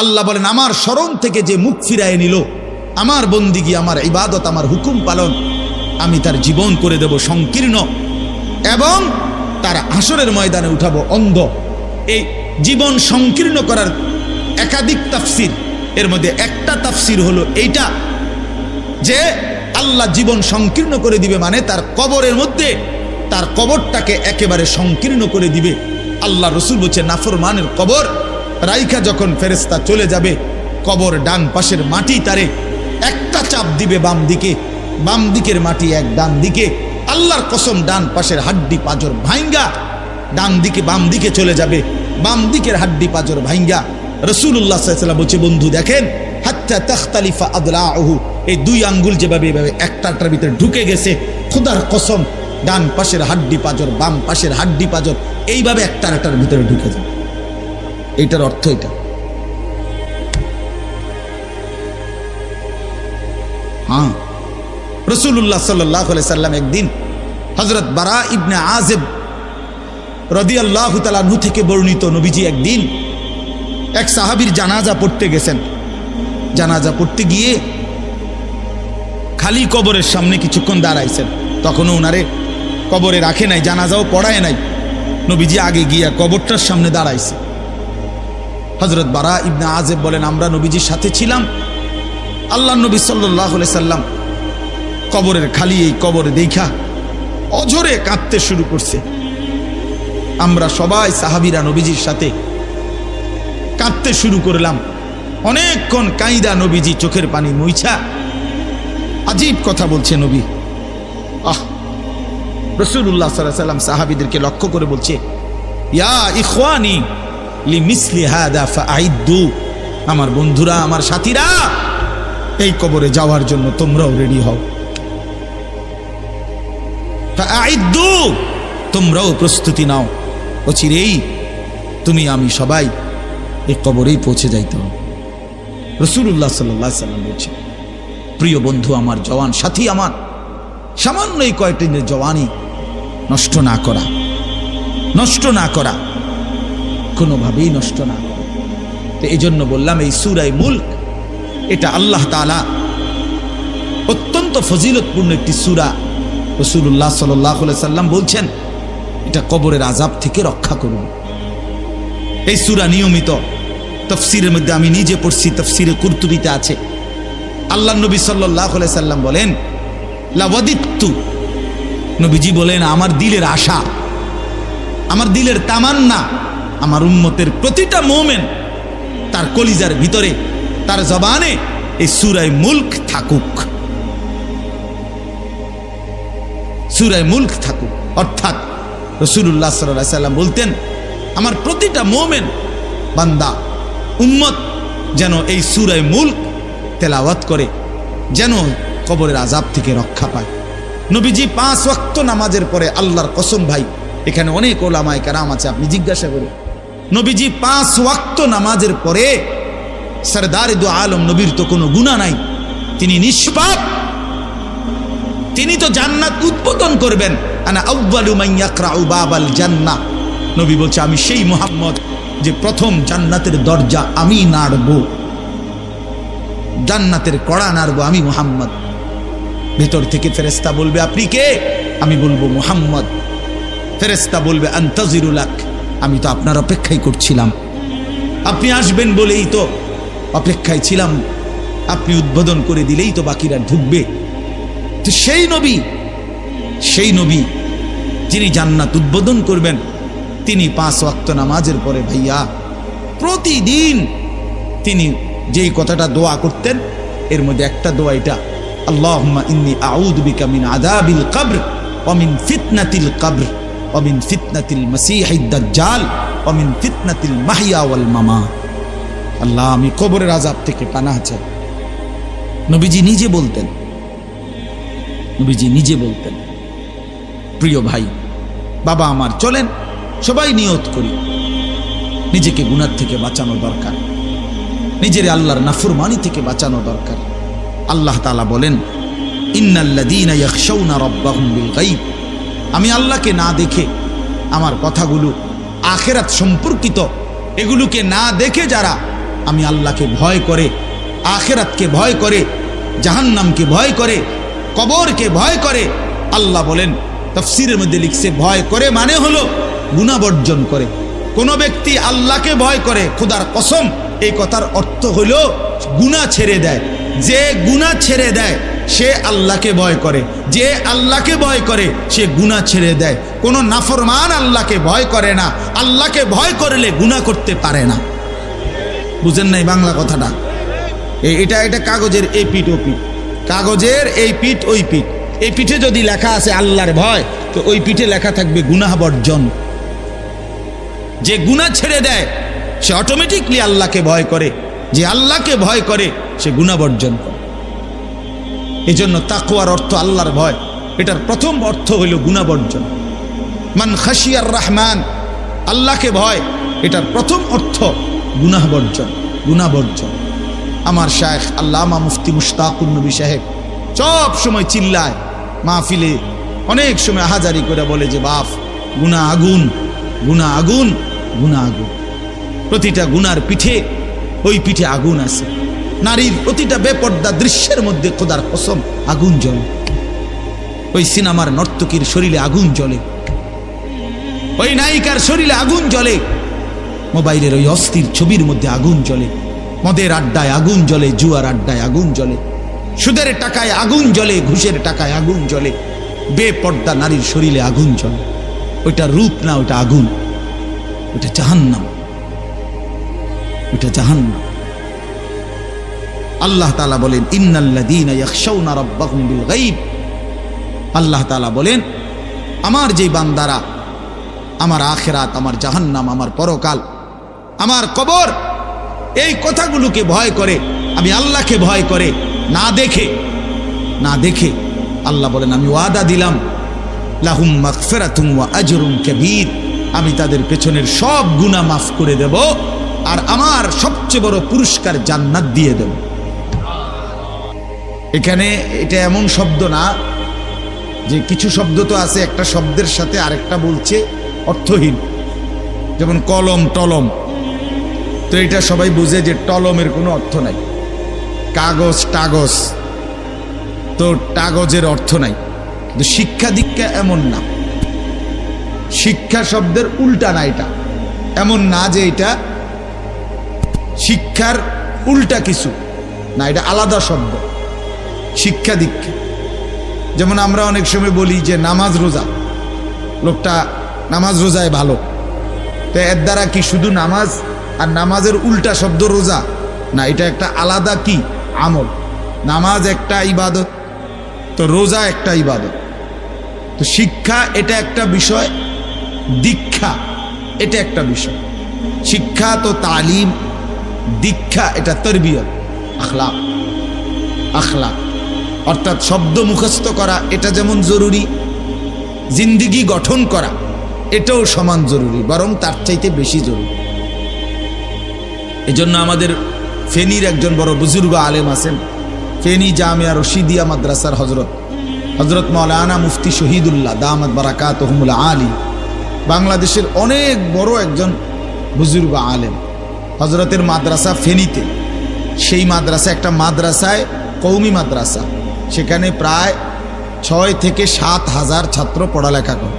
আল্লাহ বলেন আমার শরণ থেকে যে মুখ ফিরায় নিল, আমার বন্দিগি, আমার ইবাদত, আমার হুকুম পালন, আমি তার জীবন করে দেব সংকীর্ণ এবং তার হাসরের ময়দানে উঠাবো অন্ধ। এই জীবন সংকীর্ণ করার একাধিক তাফসির, এর মধ্যে একটা তাফসির হলো এইটা যে আল্লাহ জীবন সংকীর্ণ করে দিবে মানে তার কবরের মধ্যে তার কবরটাকে একেবারে সংকীর্ণ করে দিবে। আল্লাহ রসুল বলছে নাফরমানের কবর রাইখা যখন ফেরেশতা চলে যাবে, কবর ডান পাশের মাটি তারে একটা চাপ দিবে বাম দিকে, বাম দিকের মাটি এক ডান দিকে, আল্লাহর কসম ডান পাশের হাড্ডি পাঁজর ভাঙ্গা ডান দিকে বাম দিকে চলে যাবে, বাম দিকের হাড্ডি পাঁজর ভাঙ্গা। রাসূলুল্লাহ সাল্লাল্লাহু আলাইহি ওয়াসাল্লাম বলছে বন্ধু দেখেন হাত্তা তাখতালিফা আদলাউহু, এই দুই আঙ্গুল যেভাবে এভাবে একটাটার ভিতরে ঢুকে গেছে, খোদার কসম ডান পাশের হাড্ডি পাঁজর বাম পাশের হাড্ডি পাঁজর এইভাবে একটার ভিতরে ঢুকে যায়। এইটার অর্থ এটা। হ্যাঁ, রাসূলুল্লাহ সাল্লাল্লাহু আলাইহি সাল্লাম একদিন হযরত বারা ইবনে আযিব রাদিয়াল্লাহু তাআলা আনহু থেকে বর্ণিত, নবীজি একদিন এক সাহাবীর জানাজা পড়তে গেছেন। জানাজা পড়তে গিয়ে খালি কবরের সামনে কিছুক্ষণ দাঁড়াইছেন, তখনও ওনারে কবরে রাখে নাই, জানাজাও পড়ায় নাই। নবীজি আগে গিয়া কবরটার সামনে দাঁড়াইছে। হযরত বারা ইবনে আযিব বলেন আমরা নবীজির সাথে ছিলাম। আল্লাহর নবী সাল্লাল্লাহু আলাইহি সাল্লাম কবরের খালি এই কবর দেখা অঝরে কাঁদতে শুরু করছে। আমরা সবাই সাহাবীরা নবীজির সাথে কাঁদতে শুরু করলাম। অনেকক্ষণ কাইদা নবীজি চোখের পানি মুইছা আজীব কথা বলছে নবী। রাসূলুল্লাহ সাল্লাল্লাহু আলাইহি সাল্লাম সাহাবীদেরকে লক্ষ্য করে বলছে ইয়া ইখওয়ানি লিমিসলি হাদা ফাআইদ্দু, আমার বন্ধুরা আমার সাথীরা এই কবরে যাওয়ার জন্য তোমরাও রেডি হও। ফাআইদ্দু, তোমরাও প্রস্তুতি নাও, অচিরেই তুমি আমি সবাই এই কবরেই পৌঁছে যাইতে হবে। রাসূলুল্লাহ সাল্লাল্লাহু আলাইহি সাল্লাম বলছে প্রিয় বন্ধু আমার, জওয়ান সাথী আমার, সামান্য এই কয়েকটি জওয়ানি নষ্ট না করা, নষ্ট না করা, কোনোভাবেই নষ্ট না করা। তো এই জন্য বললাম এই সূরা মুলক এটা আল্লাহ তাআলা অত্যন্ত ফজিলতপূর্ণ একটি সূরা। রাসূলুল্লাহ সাল্লাল্লাহু আলাইহি সাল্লাম বলছেন এটা কবরের আযাব থেকে রক্ষা করবে। এই সূরা নিয়মিত তাফসীরের মধ্যে আমি নিজে পড়ছি, তাফসীরে কুরতুবীতে আছে। আল্লাহর নবী সাল্লাল্লাহু আলাইহি সাল্লাম বলেন লাওয়াদিত্তু, নবীজি বলেন আমার দিলের আশা, আমার দিলের তামান্না, আমার উম্মতের প্রতিটা মুমিন তার কলিজার ভিতরে তার জবানে এই সূরা মুলক থাকুক, সূরা মুলক থাকুক। অর্থাৎ রাসূলুল্লাহ সাল্লাল্লাহু আলাইহি সাল্লাম বলতেন আমার প্রতিটা মুমিন বান্দা উম্মত যেন এই সূরা মুলক তেলাওয়াত করে, যেন কবরের আযাব থেকে রক্ষা পায়। নবীজি 5 ওয়াক্ত নামাজের পরে, আল্লাহর কসম ভাই এখানে অনেক ওলামায়ে কেরাম আছে, আপনি জিজ্ঞাসা করুন, নবীজি 5 ওয়াক্ত নামাজের পরে, সরদারে দু আলম নবীর তো কোনো গুনাহ নাই, তিনি নিষ্পাপ, তিনি তো জান্নাত উদ্বোধন করবেন। আনা আউয়ালু মান ইয়াকরাউ বাবাল জান্নাহ, নবী বলছে আমি সেই মুহাম্মদ যে প্রথম জান্নাতের দরজা আমি নাড়ব, জান্নাতের কড়া নাড়ব আমি মুহাম্মদ। ভেতর থেকে ফেরেশতা বলবে আপনি কে? আমি বলবো মুহাম্মদ। ফেরেশতা বলবে আনতাজিরু লাক, আমি তো আপনার অপেক্ষাই করছিলাম, আপনি আসবেন বলেই তো অপেক্ষায় ছিলাম, আপনি উদ্বোধন করে দিলেই তো বাকিরা ঢুকবে। তো সেই নবী যিনি জান্নাত উদ্বোধন করবেন, তিনি 5 ওয়াক্ত নামাজের পরে ভাইয়া প্রতিদিন তিনি যেই কথাটা দোয়া করতেন, এর মধ্যে একটা দোয়া এটা, আল্লাহুম্মা ইন্নী আউযু বিকা মিন আযাবিল কবর ওয়া মিন ফিতনাতিল কবর ওয়া মিন ফিতনাতিল মাসীহিদ দাজ্জাল ওয়া মিন ফিতনাতিল মাহইয়া ওয়াল মামাত। আল্লাহ আমি কবরের আযাব থেকে পানাহ চাই। নবীজি নিজে বলতেন, নবীজি নিজে বলতেন। প্রিয় ভাই বাবা আমার, চলেন সবাই নিয়ত করি, নিজেকে গুনাহ থেকে বাঁচানো দরকার, নিজের আল্লাহর নাফরমানি থেকে বাঁচানো দরকার। আল্লাহ তাআলা বলেন ইন্নাল্লাযীনা ইয়াখশাউনা রাব্বাহুম বিল গায়ব, আমি আল্লাহকে না দেখে আমার কথাগুলো আখিরাত সম্পর্কিত এগুলোকে না দেখে যারা আমি আল্লাহকে ভয় করে, আখিরাতকে ভয় করে, জাহান্নামকে ভয় করে, কবরকে ভয় করে। আল্লাহ বলেন, তাফসীরের মধ্যে লিখছে, ভয় করে মানে হলো গুনাহ বর্জন করে। কোন ব্যক্তি আল্লাহকে ভয় করে, খোদার কসম এই কথার অর্থ হলো গুনাহ ছেড়ে দেয়। যে গুনাহ ছেড়ে দেয় সে আল্লাহকে ভয় করে, যে আল্লাহকে ভয় করে সে গুনাহ ছেড়ে দেয়। কোনো নাফরমান আল্লাহকে ভয় করে না, আল্লাহকে ভয় করলে গুনাহ করতে পারে না। বুঝেন নাই বাংলা কথাটা? এটা কাগজের এই পিঠ ও পিঠ, কাগজের এই পিঠ ওই পিঠ। এই পিঠে যদি লেখা আছে আল্লাহর ভয়, তো ওই পিঠে লেখা থাকবে গুনাহ বর্জন। যে গুনাহ ছেড়ে দেয় সে অটোমেটিকলি আল্লাহকে ভয় করে, যে আল্লাহকে ভয় করে সে গুনাহ বর্জন করে। এই জন্য তাকওয়ার অর্থ আল্লাহর ভয়, এটার প্রথম অর্থ হইল গুনাহ বর্জন। মান খাশিয়ার রহমান, আল্লাহকে ভয়, এটার প্রথম অর্থ গুনাহ বর্জন, গুনাহ বর্জন। আমার শায়েখ আল্লামা মুফতি মুশতাকুন নবী সাহেব সব সময় চিল্লায় মাহফিলে, অনেক সময় হাজারি করে বলে যে বাপ, গুনাহ আগুন, গুনাহ আগুন, গুনাহ আগুন। প্রতিটা গুনার পিঠে ওই পিঠে আগুন আছে। নারীর প্রতিটা বেপর্দা দৃশ্যের মধ্যে খোদার কসম আগুন জ্বলে। ওই সিনেমার নর্তকীর শরীরে আগুন জ্বলে, ওই নায়িকার শরীরে আগুন জ্বলে, মোবাইলের ওই অস্থির ছবির মধ্যে আগুন জ্বলে, মদের আড্ডায় আগুন জ্বলে, জুয়ার আড্ডায় আগুন জ্বলে, সুদের টাকায় আগুন জ্বলে, ঘুষের টাকায় আগুন জ্বলে, বেপর্দা নারীর শরীরে আগুন জ্বলে। ওইটা রূপ না, ওইটা আগুন, ওইটা জাহান্নাম, ওইটা জাহান্নাম। আল্লাহ তাআলা বলেন, ইন্নাল্লাযীনা ইয়াখশাউনা রাব্বাহুম বিল গায়ব। আল্লাহ তাআলা বলেন, আমার যে বান্দারা আমার আখিরাত, আমার জাহান্নাম, আমার পরকাল, আমার কবর, এই কথাগুলোকে ভয় করে, আমি আল্লাহকে ভয় করে, না দেখে, না দেখে, আল্লাহ বলেন আমি ওয়াদা দিলাম, লাহুম মাগফিরাতুন ওয়া আজরুন কাবীর, আমি তাদের পেছনের সব গুনাহ মাফ করে দেব, আর আমার সবচেয়ে বড় পুরস্কার জান্নাত দিয়ে দেব। এখানে এটা এমন শব্দ না যে কিছু শব্দ তো আছে একটা শব্দের সাথে আরেকটা বলছে অর্থহীন, যেমন কলম টলম। তো এটা সবাই বুঝে যে টলমের কোনো অর্থ নাই, কাগজ টাগজ, তো কাগজের অর্থ নাই। কিন্তু শিক্ষা দীক্ষা এমন না, শিক্ষা শব্দের উল্টা না, এটা এমন না যে এটা শিক্ষার উল্টা কিছু না, এটা আলাদা শব্দ। শিক্ষা দীক্ষা, যেমন আমরা অনেক সময় বলি যে নামাজ রোজা, লোকটা নামাজ রোজায় ভালো, তো এর দ্বারা কি শুধু নামাজ আর নামাজের উল্টা শব্দ রোজা না, এটা একটা আলাদা কি আমল। নামাজ একটা ইবাদত, তো রোজা একটা ইবাদত। তো শিক্ষা এটা একটা বিষয়, দীক্ষা এটা একটা বিষয়। শিক্ষা তো তালিম, দীক্ষা এটা তরবিয়ত, আখলাক। আখলাক অর্থাৎ শব্দ মুখস্থ করা এটা যেমন জরুরি, জিন্দিগি গঠন করা এটাও সমান জরুরি, বরং তার চাইতে বেশি জরুরি। এজন্য আমাদের ফেনীর একজন বড় বুজুর্গ আলেম আছেন, ফেনী জামিয়া রশিদিয়া মাদ্রাসার হজরত মাওলানা মুফতি শহীদুল্লাহ দামাত বারাকাতুহুমুল আলী, বাংলাদেশের অনেক বড় একজন বুজুর্গ আলেম। হজরতের মাদ্রাসা ফেনীতে, সেই মাদ্রাসা একটা মাদ্রাসায় কওমি মাদ্রাসা, সেখানে প্রায় 6 থেকে 7 হাজার ছাত্র পড়ালেখা করে,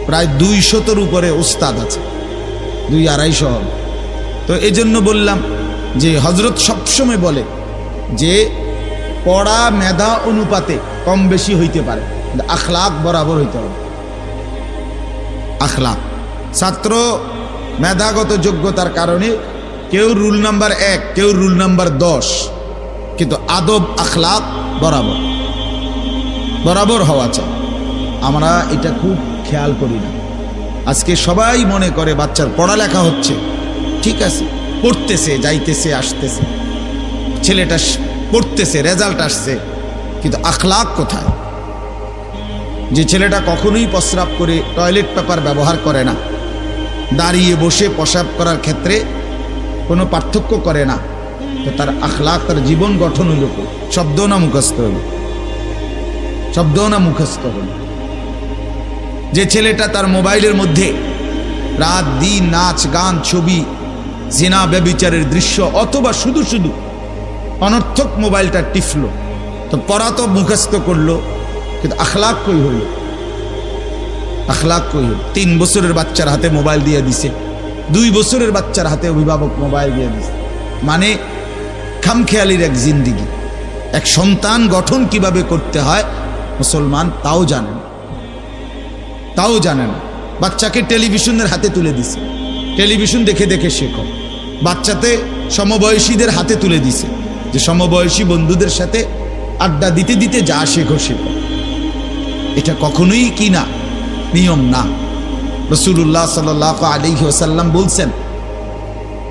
প্রায় 200-এর উপরে উস্তাদ আছে, 200-250 হবে। তো এই জন্য বললাম যে হজরত সবসময় বলে যে পড়া মেধা অনুপাতে কম বেশি হইতে পারে, আখলাক বরাবর হইতে হবে। আখলাক, ছাত্র মেধাগত যোগ্যতার কারণে কেউ রুল নাম্বার 1, কেউ রুল নাম্বার 10, কিন্তু আদব আখলাক বরাবর বরাবর হওয়া চাই। আমরা এটা খুব খেয়াল করি না। আজকে সবাই মনে করে বাচ্চার পড়ালেখা হচ্ছে, ঠিক আছে, পড়তেছে, যাইতেছে, আসতেছে, ছেলেটা পড়তেছে, রেজাল্ট আসছে, কিন্তু আখলাক কোথায়? যে ছেলেটা কখনোই প্রস্রাব করে টয়লেট পেপার ব্যবহার করে না, দাঁড়িয়ে বসে প্রস্রাব করার ক্ষেত্রে কোনো পার্থক্য করে না, তো তার আখলাক, তার জীবন গঠন হইল, শব্দ না মুখস্থ হইল, শব্দ না মুখস্থ হইল। যে ছেলেটা তার মোবাইলের মধ্যে রাত দিন নাচ গান ছবি জিনা ব্যভিচারের দৃশ্য, অথবা শুধু শুধু অনর্থক মোবাইলটা টিপলো, তো পড়া তো মুখস্থ করলো, কিন্তু আখলাক কই হইল? আখলাক কই হইল? 3 বছরের বাচ্চার হাতে মোবাইল দিয়ে দিছে, 2 বছরের বাচ্চার হাতে অভিভাবক মোবাইল দিয়ে দিছে। মানে খামখেয়ালির এক জিন্দিগি। এক সন্তান গঠন কিভাবে করতে হয় মুসলমান তাও জানেন, তাও জানেন। বাচ্চাকে টেলিভিশনের হাতে তুলে দিছে, টেলিভিশন দেখে দেখে শেখো। বাচ্চাতে সমবয়সীদের হাতে তুলে দিছে, যে সমবয়সী বন্ধুদের সাথে আড্ডা দিতে দিতে যা শেখো শেখো। এটা কখনোই কি না, নিয়ম না। রাসূলুল্লাহ সাল্লাল্লাহু আলাইহি ওয়াসাল্লাম বলছেন,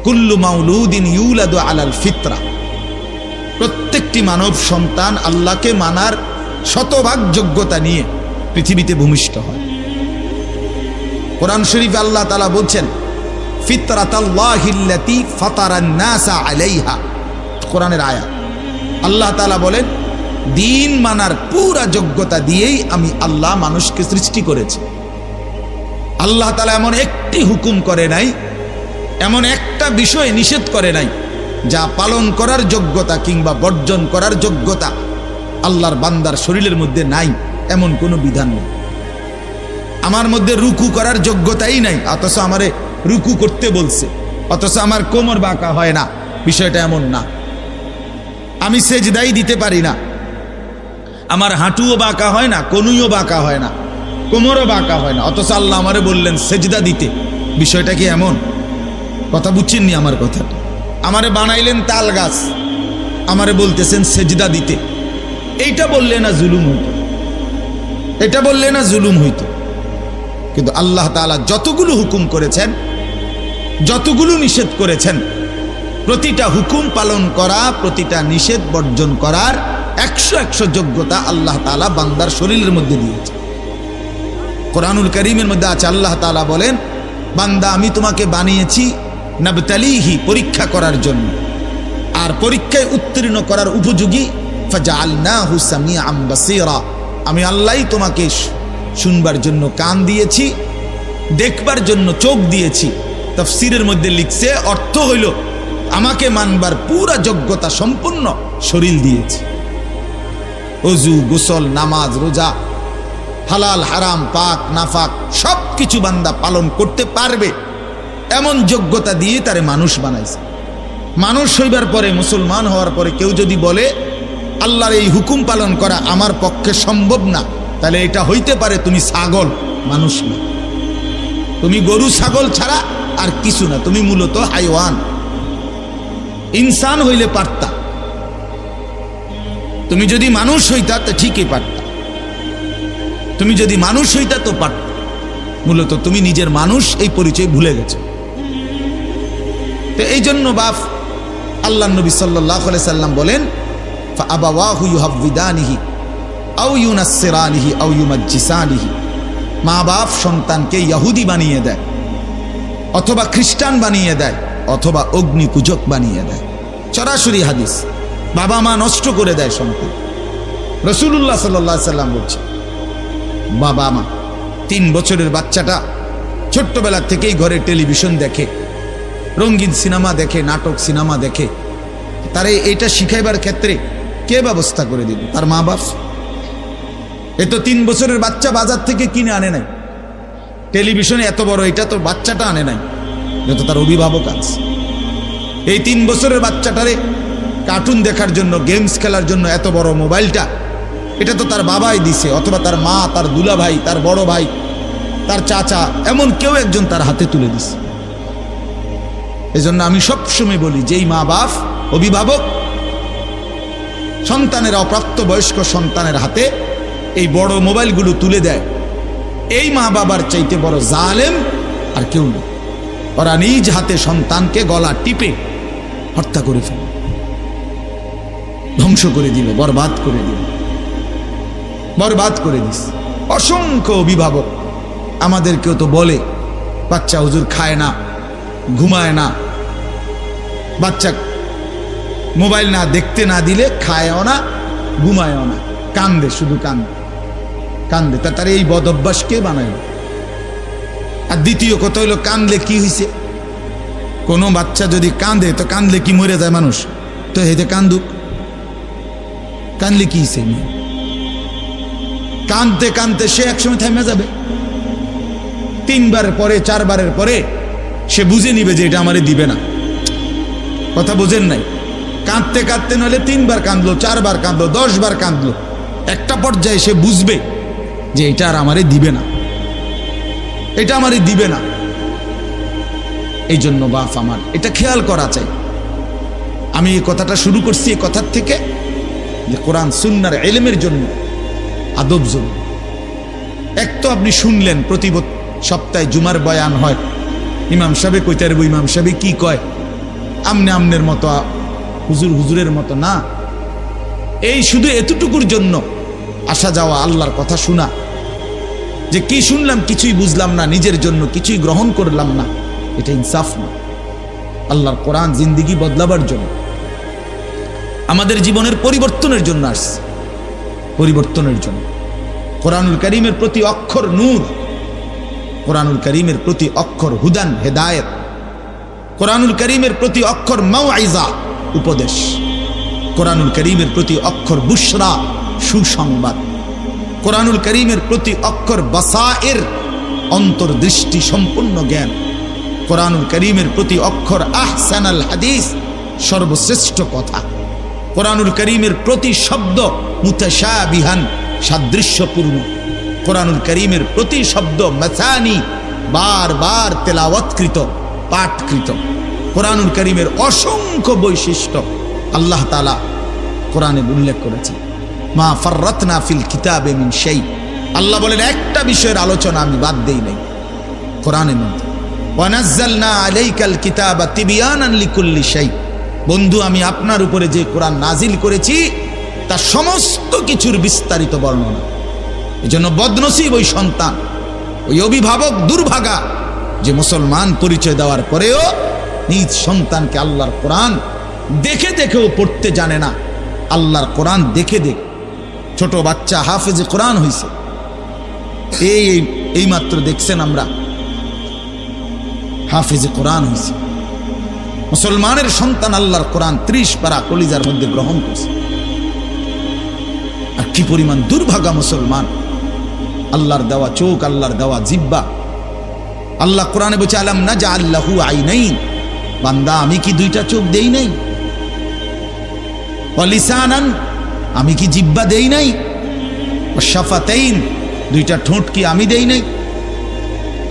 কুল্লু মাউলুদিন ইউলাদু আলাল ফিতরা, প্রত্যেকটি মানব সন্তান আল্লাহকে মানার শতভাগ যোগ্যতা নিয়ে পৃথিবীতে ভূমিষ্ঠ হয়। কোরআন শরীফে আল্লাহ তাআলা বলছেন, ফিতরাতাল্লাহিল্লাতী ফাতারান নাসা আলাইহা, কোরআনের আয়াত। আল্লাহ তাআলা বলেন, দিন মানার পুরা যোগ্যতা দিয়েই আমি আল্লাহ মানুষকে সৃষ্টি করেছি। আল্লাহ তাআলা এমন একটি হুকুম করে নাই, এমন একটা বিষয় নিষেধ করে নাই যা পালন করার যোগ্যতা কিংবা বর্জন করার যোগ্যতা আল্লাহর বান্দার শরীরের মধ্যে নাই, এমন কোনো বিধান নেই। আমার মধ্যে রুকু করার যোগ্যতাই নাই, অথচ আমারে রুকু করতে বলছে, অথচ আমার কোমর বাঁকা হয় না, বিষয়টা এমন না। আমি সেজদাই দিতে পারি না, আমার হাঁটুও বাঁকা হয় না, কনুইও বাঁকা হয় না, কোমরও বাঁকা হয় না, অথচ আল্লাহ আমারে বললেন সেজদা দিতে। বিষয়টা কি এমন? কথা বুঝছেননি আমার কথাটা? আমারে বানাইলেন তাল গাছ, আমারে বলতেছেন সেজদা দিতে। এইটা বললে না জুলুম হইত? এটা বললে না জুলুম হইত? কিন্তু আল্লাহ তাআলা যতগুলো হুকুম করেছেন, যতগুলো নিষেধ করেছেন, প্রতিটা হুকুম পালন করা, প্রতিটা নিষেধ বর্জন করার 100 যোগ্যতা আল্লাহ তাআলা বান্দার শরীরের মধ্যে দিয়েছে। কোরআনুল কারীমের মধ্যে আছে, আল্লাহ তাআলা বলেন, বান্দা আমি তোমাকে বানিয়েছি নাবতালিহি, পরীক্ষা করার জন্য, আর পরীক্ষায় উত্তীর্ণ করার উপযোগী। ফাজআলনাহু সামিআন বাসীরা, আমি আল্লাহই তোমাকে শুনবার জন্য কান দিয়েছি, দেখবার জন্য চোখ দিয়েছি। তাফসীরের মধ্যে লিখছে, অর্থ হইল আমাকে মানবার পুরা যোগ্যতা সম্পূর্ণ শরীর দিয়েছি। ওযু, গোসল, নামাজ, রোজা, হালাল হারাম, পাক নাফাক সব কিছু বান্দা পালন করতে পারবে এমন যোগ্যতা দিয়ে তারে মানুষ বানাইছে। মানুষ হইবার পরে, মুসলমান হওয়ার পরে কেউ যদি বলে আল্লাহর এই হুকুম পালন করা আমার পক্ষে সম্ভব না, তাহলে এটা হইতে পারে তুমি ছাগল, মানুষ না। তুমি গরু ছাগল ছাড়া আর কিছু না, তুমি মূলত হাইওয়ান। ইনসান হইলে পারতা, তুমি যদি মানুষ হইতা তো ঠিকই পারতা, তুমি যদি মানুষ হইতা তো পারতা। মূলত তুমি নিজের মানুষ এই পরিচয় ভুলে গেছো। তো এই জন্য বাপ আল্লাহ নবী সাল্লাল্লাহু আলাইহি সাল্লাম বলেন, ফাআবাওয়াহু ইউহাব্বিদানিহি আও ইউনাসসিরানিহি আও ইউমাজ্জিসানিহি, মা বাপ সন্তানকে ইহুদি বানিয়ে দেয়, অথবা খ্রিস্টান বানিয়ে দেয়, অথবা অগ্নি পূজক বানিয়ে দেয়। সরাসরি হাদিস, বাবা মা নষ্ট করে দেয় সন্তান। রাসূলুল্লাহ সাল্লাল্লাহু আলাইহি সাল্লাম বলছে, বাবা মা 3 বছরের বাচ্চাটা ছোট্টবেলা থেকেই ঘরে টেলিভিশন দেখে, রঙিন সিনেমা দেখে, নাটক সিনেমা দেখে, তারে এটা শিখাইবার ক্ষেত্রে কে ব্যবস্থা করে দিল? তার মা বাপ। এ তো 3 বছরের বাচ্চা বাজার থেকে কিনে আনে নাই, টেলিভিশনে এত বড় এটা তো বাচ্চাটা আনে নাই, যত তার অভিভাবক আছে। এই 3 বছরের বাচ্চাটারে কার্টুন দেখার জন্য, গেমস খেলার জন্য এত বড় মোবাইলটা, এটা তো তার বাবাই দিছে, অথবা তার মা, তার দুলা ভাই, তার বড় ভাই, তার চাচা, এমন কেউ একজন তার হাতে তুলে দিছে। এজন্য আমি সবসময় বলি, যেই মা বাপ, অভিভাবক সন্তানের, অপ্রাপ্ত বয়স্ক সন্তানের হাতে এই বড় মোবাইলগুলো তুলে দেয়, এই মা বাবার চাইতে বড় জালেম আর কেউ নেই। ওরা নিজ হাতে সন্তানকে গলা টিপে হত্যা করে ফেলে, ধ্বংস করে দিল, বরবাদ করে দিল, বরবাদ করে দিস। অসংখ্য অভিভাবক আমাদেরকেও তো বলে, বাচ্চা হুজুর খায় না, ঘুমায় না, বাচ্চা মোবাইল না দেখতে না দিলে খায়ও না, ঘুমায়ও না, কান্দে, শুধু কান্দে কান্দে। তার এই বদ অভ্যাস কে বানাইল? আর দ্বিতীয় কথা হইল, কান্দলে কি হয়েছে? কোনো বাচ্চা যদি কাঁদে তো কাঁদলে কি মরে যায় মানুষ? তো হেতে কান্দুক, কাঁদলে কি সে কাঁদতে কাঁদতে সে একসময় থেমে যাবে। 3 বারের পরে 4 বারের পরে সে বুঝে নিবে যে এটা আমারে দিবে না। কথা বোঝেন নাই? কাঁদতে কাঁদতে নইলে 3 বার কাঁদলো, 4 বার কাঁদলো, 10 বার কাঁদলো, একটা পর্যায়ে সে বুঝবে যে এটা আর আমারে দিবে না, এটা আমারে দিবে না। এই জন্য বাপ আমার এটা খেয়াল করা চাই। আমি এই কথাটা শুরু করছি এই কথার থেকে যে কোরআন সুন্নাহর ইলমের জন্য, আদব জন্য। এক তো আপনি শুনলেন প্রতি সপ্তাহে জুমার বয়ান হয়, ইমাম সাহেব কইতে পারবো ইমাম সাহেব কি কয়, আমনে আমনের মতো, হুজুর হুজুরের মতো না। এই শুধু এতটুকুর জন্য আসা যাওয়া, আল্লাহর কথা শোনা, যে কি শুনলাম কিছুই বুঝলাম না, নিজের জন্য কিছুই গ্রহণ করলাম না, এটা ইনসাফ না। আল্লাহর কোরআন জিন্দেগি বদলাবার জন্য, আমাদের জীবনের পরিবর্তনের জন্য আসছে, পরিবর্তনের জন্য। কোরআনুল কারীমের প্রতি অক্ষর নূর, কোরআনুল কারীমের প্রতি অক্ষর হুদান হেদায়েত, কোরআনুল কারীমের প্রতি অক্ষর মাউইজা উপদেশ, কোরআনুল কারীমের প্রতি অক্ষর বুশরা সুসংবাদ, কোরআনুল কারীমের প্রতি অক্ষর বাসায়ের অন্তর্দৃষ্টি সম্পূর্ণ জ্ঞান, কোরআনুল কারীমের প্রতি অক্ষর আহসানাল হাদিস সর্বশ্রেষ্ঠ কথা, কোরআনুল কারীমের প্রতি শব্দ মুতাশাবিহান সাদৃশ্যপূর্ণ, কোরআনুল কারীমের প্রতি শব্দ মাসানি বারবার তেলাওয়াতকৃত পাঠকৃত। কোরআনুল কারীমের অসংখ্য বৈশিষ্ট্য আল্লাহ তাআলা কোরআনে উল্লেখ করেছেন। মা ফাররাতনা ফিল কিতাবে মিন শাই, আল্লাহ বলেন একটা বিষয়ের আলোচনা আমি বাদ দেই নাই কোরআনের মধ্যে। ওয়া নাযালনা আলাইকাল কিতাবা তিবয়ানান লিকুল্লি শাই, বন্ধু আমি আপনার উপরে যে কোরআন নাজিল করেছি তার সমস্ত কিছুর বিস্তারিত বর্ণনা। এজন্য বদনসিব ওই সন্তান, ওই অভিভাবক দুর্ভাগা যে মুসলমান পরিচয় দেওয়ার পরেও নিজ সন্তানকে আল্লাহর কোরআন দেখে দেখেও পড়তে জানে না। আল্লাহর কোরআন দেখে দেখে ছোট বাচ্চা হাফেজে কোরআন হইছে, এই মাত্র দেখছেন আমরা হাফেজে কোরআন হইছে। মুসলমানের সন্তান আল্লাহর কোরআন 30 পারা কলিজার মধ্যে গ্রহণ করছে। আর কি পরিমাণ দুর্ভাগা মুসলমান, আল্লাহর দেওয়া চোখ, আল্লাহর দেওয়া জিহ্বা। আল্লাহ কোরআনে বলছে আলাম নাজআল লাহু আইনাইন, বান্দা আমি কি 2টা চোখ দেই নাই? ওয়া লিসানান, আমি কি জিহ্বা দেই নাই? ওয়া শাফাতাইন, 2টা ঠোঁট কি আমি দেই নাই?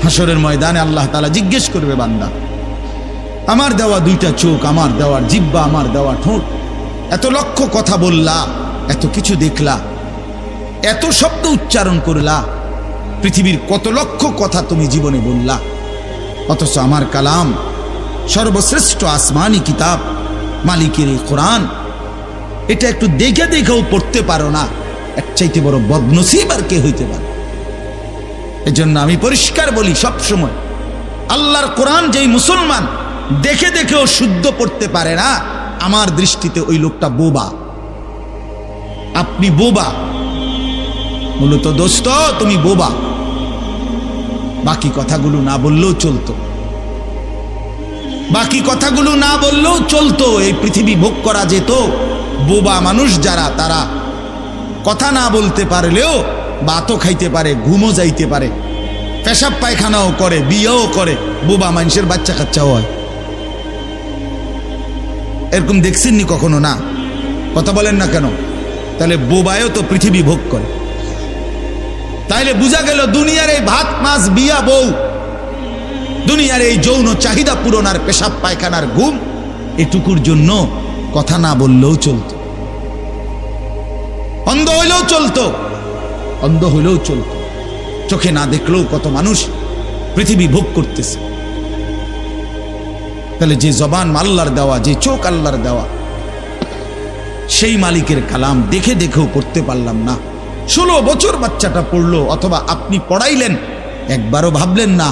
হাসরের ময়দানে আল্লাহ তাআলা জিজ্ঞেস করবে বান্দা আমার দেওয়া 2টা চোখ, আমার দেওয়ার জিহ্বা, আমার দেওয়া ঠোঁট, এত লক্ষ কথা বললা, এত কিছু দেখলা, এত শব্দ উচ্চারণ করলা, পৃথিবীর কত লক্ষ কথা তুমি জীবনে বললা, অথচ আমার কালাম সর্বশ্রেষ্ঠ আসমানি কিতাব মালিকের এই কোরআন, এটা একটু দেখে দেখেও পড়তে পারো না, এর চাইতে বড় বদনসিব আর কে হইতে পারে? এজন্য আমি পরিষ্কার বলি সব সময়, আল্লাহর কোরআন যেই মুসলমান দেখে দেখেও শুদ্ধ পড়তে পারে না, আমার দৃষ্টিতে ওই লোকটা বোবা। আপনি বোবা, মূলত দোস্ত তুমি বোবা। বাকি কথাগুলো না বললেও চলতো, বাকি কথাগুলো না বললেও চলতো, এই পৃথিবী ভোগ করা যেত। বোবা মানুষ যারা, তারা কথা না বলতে পারলেও ভাতও খাইতে পারে, ঘুমও যাইতে পারে, পেশাব পায়খানাও করে, বিয়েও করে, বোবা মানুষের বাচ্চা কাচ্চাও হয়। এরকম দেখছেননি কখনো? না, কথা বলেন না কেন? তাহলে বোবায়ও তো পৃথিবী ভোগ করে। তাইলে বোঝা গেল দুনিয়ার এই ভাত মাছ বিয়া বউ, দুনিয়ার এই যৌন চাহিদা পূরণ আর পেশাব পায়খানার ঘুম, এটুকুর জন্য কথা না বললেও চলতো, অন্ধ হইলেও চলতো, অন্ধ হইলেও চলতো, চোখে না দেখলেও কত মানুষ পৃথিবী ভোগ করতেছে। তাহলে যে জবান আল্লাহর দেওয়া, যে চোখ আল্লাহর দেওয়া, সেই মালিকের কালাম দেখে দেখেও পড়তে পারলাম না। 16 বছর বাচ্চাটা পড়লো, অথবা আপনি পড়াইলেন, একবারও ভাবলেন না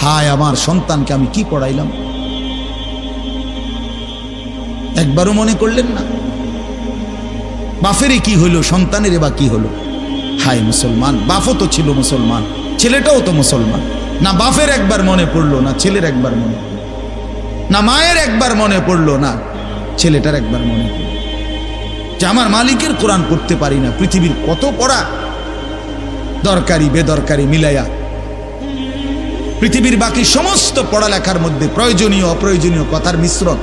হায় আমার সন্তানকে আমি কি পড়াইলাম? একবারও মনে করলেন না বাফেরই কি হইলো, সন্তানের বা কি হলো? হায় মুসলমান, বাফও তো ছিল মুসলমান, ছেলেটাও তো মুসলমান, না বাফের একবার মনে পড়লো, না ছেলের একবার মনে পড়লো। না মায়ের একবার মনে পড়লো, না ছেলেটার একবার মনে পড়লো যে আমার মালিকের কোরআন পড়তে পারি না। পৃথিবীর কত পড়া, দরকারি বেদরকারি মিলাইয়া পৃথিবীর বাকি সমস্ত পড়ালেখার মধ্যে প্রয়োজনীয় অপ্রয়োজনীয় কথার মিশ্রণ।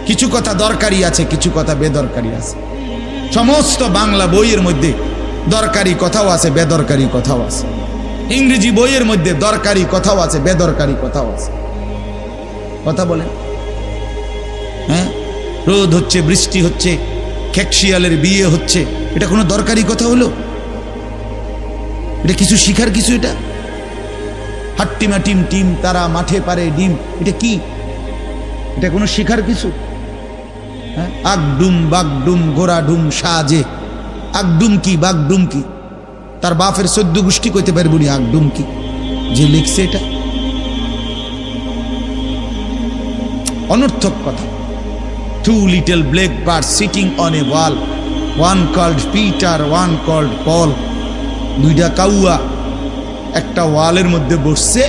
কিছু কথা দরকারি আছে, কিছু কথা বেদরকারি আছে। সমস্ত বাংলা বইয়ের মধ্যে দরকারি কথাও আছে, বেদরকারি কথাও আছে। ইংরেজি বইয়ের মধ্যে দরকারি কথাও আছে, বেদরকারি কথাও আছে। কথা বলেন, হ্যাঁ? রোদ হচ্ছে, বৃষ্টি হচ্ছে, খেকশিয়ালের বিয়ে হচ্ছে, এটা কোনো দরকারি কথা হলো? এটা কিছু শিখার কিছু? এটা হাট্টিমা টিম টিম তারা মাঠে পারে ডিম, এটা কি? এটা কোনো শিখার কিছু? হ্যাঁ, আগডুম বাগডুম গোড়াডুম সাজে। আগডুম কি বাগডুম কি? তার বাপের 14 গোষ্ঠী কইতে পারবো নি আগডুম কি? যে লিখছে এটা অনর্থক কথা। 2 little black birds sitting on a wall, one called Peter, one called Paul। দুইটা কাউয়া একটা ওয়ালের মধ্যে বসছে,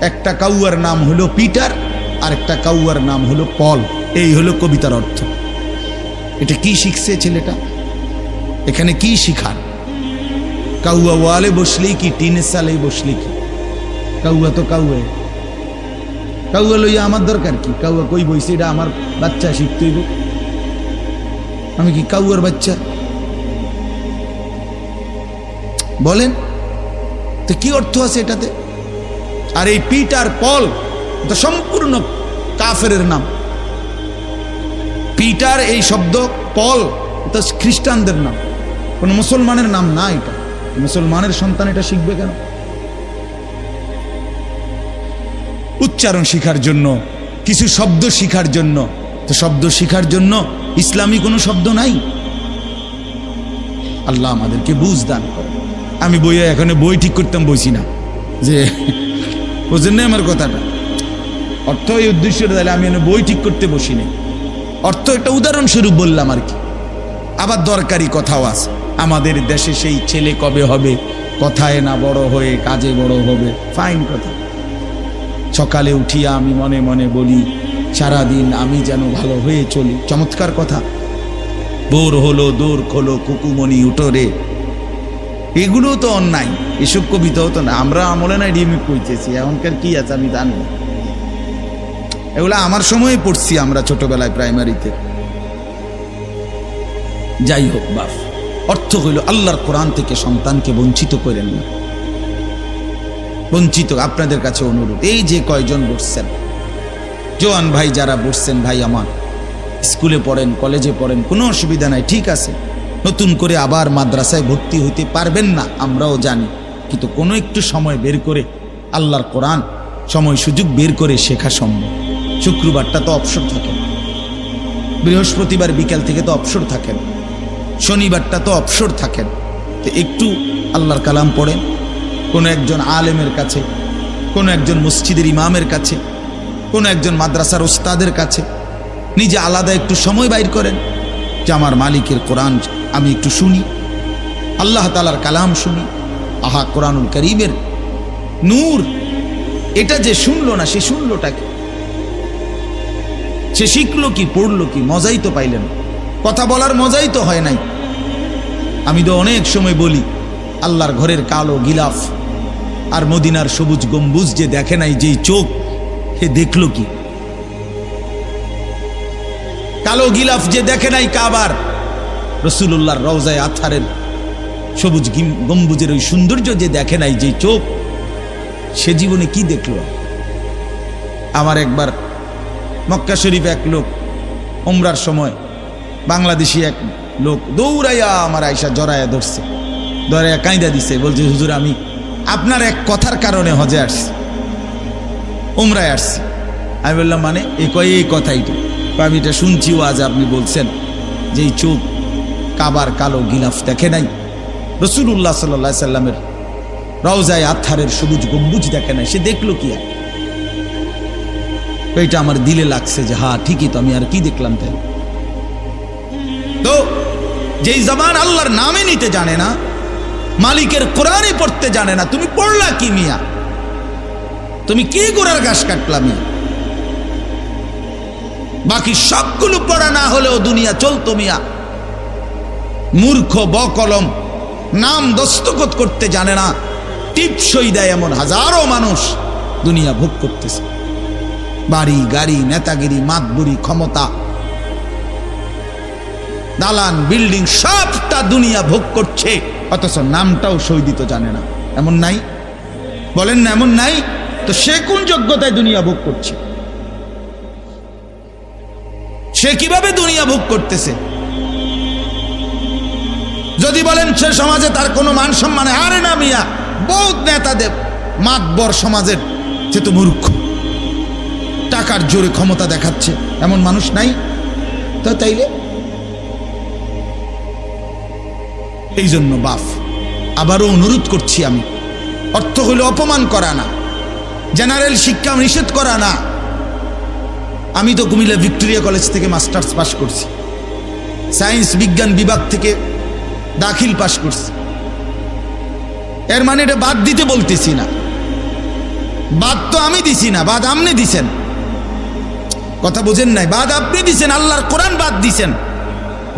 একটা কাউয়ার নাম হলো পিটার আর একটা কাউয়ার নাম হলো পল। এই হলো কবিতার অর্থ। এটা কি শিখছে ছেলেটা? এখানে কি শিখার? কাউয়া ওয়ালে বসলেই কি, টিনের সালেই বসলে কি? কাউয়া তো কাউয়া, কাউয়া লইয়া আমার দরকার কি? কাউয়া কই বইছে, এটা আমার বাচ্চা শিখতে হইব। আমি কি কাউয়ার বাচ্চা? বলেন তো কি অর্থ আছে এটাতে? আর এই পিটার পল তো সম্পূর্ণ কাফেরের নাম। পিটার এই শব্দ, পল এটা খ্রিস্টানদের নাম, কোন মুসলমানের নাম না। এটা মুসলমানের সন্তান এটা শিখবে কেন? উচ্চারণ শিখার জন্য, কিছু শব্দ শিখার জন্য। তো শব্দ শিখার জন্য ইসলামী কোনো শব্দ নাই। আল্লাহ আমাদেরকে বুঝ দান করে। আমি বইয়ে এখানে বই ঠিক করতাম বইছি না, যে বোঝেন না আমার কথাটা। অর্থ এই উদ্দেশ্য তাহলে আমি বই ঠিক করতে বসি নাই। অর্থ একটা উদাহরণস্বরূপ বললাম আর কি। আবার দরকারি কথাও আছে। আমাদের দেশে সেই ছেলে কবে হবে, কথায় না বড় হয়ে কাজে বড় হবে। ফাইন কথা। সকালে উঠিয়া আমি মনে মনে বলি, সারাদিন আমি যেন ভালো হয়ে চলি। চমৎকার কথা। বোর হলো দৌড় খোলো কুকুমনি উঠোরে, এগুলো তো অন্যায়। এসব কবিতাও তো না, আমরা আমলে নাই রিমিক কইতেছি। এখনকার কি আছে আমি জানি না। এগুলো আমার সময়ে পড়ছি আমরা ছোটবেলায় প্রাইমারিতে। যাই হোক বাপ, অর্থ হইল আল্লাহর কোরআন থেকে সন্তানকে বঞ্চিত করেন না। বঞ্চিত আপনাদের কাছে অনুরোধ, এই যে কয়জন বসছেন, জোয়ান ভাই যারা বসছেন, ভাই আমার স্কুলে পড়েন, কলেজে পড়েন, কোনো অসুবিধা নাই, ঠিক আছে। নতুন করে আবার মাদ্রাসায় ভর্তি হইতে পারবেন না, আমরাও জানি। কিন্তু কোনো একটু সময় বের করে আল্লাহর কোরআন সময় সুযোগ বের করে শেখা সম্ভব। শুক্রবারটা তো অবসর থাকেন, বৃহস্পতিবার বিকেল থেকে তো অবসর থাকেন, শনিবারটা তো অবসর থাকেন। তো একটু আল্লাহর কালাম পড়েন, কোনো একজন আলেমের কাছে, কোনো একজন মসজিদের ইমামের কাছে, কোনো একজন মাদ্রাসার ওস্তাদের কাছে নিজে আলাদা একটু সময় বাইর করেন যে আমার মালিকের কোরআন আমি একটু শুনি, আল্লাহ তাআলার কালাম শুনি। আহা, কোরআনুল কারীমের নূর। এটা যে শুনলো না, সে শুনলোটা কি? সে শিখলো কি, পড়লো কি? মজাই তো পাইলেন, কথা বলার মজাই তো হয় নাই। আমি তো অনেক সময় বলি, আল্লাহর ঘরের কালো গিলাফ আর মদিনার সবুজ গম্বুজ যে দেখে নাই, যেই চোখ, সে দেখলো কি? কালো গিলাফ যে দেখে নাই কাবার, রাসূলুল্লাহর রওজায়ে আতহারের সবুজ গম্বুজের ওই সৌন্দর্য যে দেখে নাই, যে চোখ, সে জীবনে কি দেখলো? আমার একবার মক্কা শরীফ এক লোক উমরার সময়, বাংলাদেশি এক লোক দৌড়াইয়া আমার আয়সা জড়াইয়া ধরছে, ধরাইয়া কাঁদা দিছে, বলছে হুজুর আমি আপনার এক কথার কারণে হজে আসছি, উমরায় আসছি। আমি বললাম মানে? এই কথাইটা আমি এটা শুনছি, আজ আপনি বলছেন যে এই চোখ কাবার কালো গিলাফ দেখে নাই, রাসূলুল্লাহ সাল্লাল্লাহু আলাইহি সাল্লামের রওজায়ে আতহারের সবুজ গম্বুজ দেখে নাই, সে দেখলো কি? আর এটা আমার দিলে লাগছে যে হ্যাঁ ঠিকই তো, আমি আর কি দেখলাম? তাই তো যেই জবান আল্লাহর নামে নিতে জানে না, মালিকের কোরআনে পড়তে জানে না, তুমি পড়লা কি মিয়া? তুমি কি গোড়ার ঘাস কাটলা মিয়া? বাকি সবগুলো পড়া না হলেও দুনিয়া চলতো মিয়া। মূর্খ বকলম, নাম দস্তখত করতে জানে না, টিপসই দেয় এমন হাজারো মানুষ দুনিয়া ভোগ করতেছে। বাড়ি গাড়ি, নেতাগিরি, মাতবুরি, ক্ষমতা, দালান বিল্ডিং সবটা দুনিয়া ভোগ করছে, অথচ নামটাও সই দিতে জানে না। এমন নাই? বলেন না এমন নাই? তো সে কোন যোগ্যতায় দুনিয়া ভোগ করছে? সে কিভাবে দুনিয়া ভোগ করতেছে? যদি বলেন সে সমাজে তার কোনো মান সম্মান, আরে না মিয়া, বহুত নেতাদের মাতবর সমাজের, সে তো মূর্খ, টাকার জোরে ক্ষমতা দেখাচ্ছে, এমন মানুষ নাই? তো তাইলে এই জন্য বাপ আবারও অনুরোধ করছি আমি, অর্থ হইল অপমান করা না, জেনারেল শিক্ষা নিষেধ করা না। আমি তো কুমিল্লা ভিক্টোরিয়া কলেজ থেকে মাস্টার্স পাস করছি, সায়েন্স বিজ্ঞান বিভাগ থেকে দাখিল পাস করছি। এর মানে এটা বাদ দিতে বলতেছি না, বাদ তো আমি দিছি না, বাদ আপনি দিছেন। কথা বোঝেন নাই? বাদ আপনি দিছেন, আল্লাহর কোরআন বাদ দিছেন,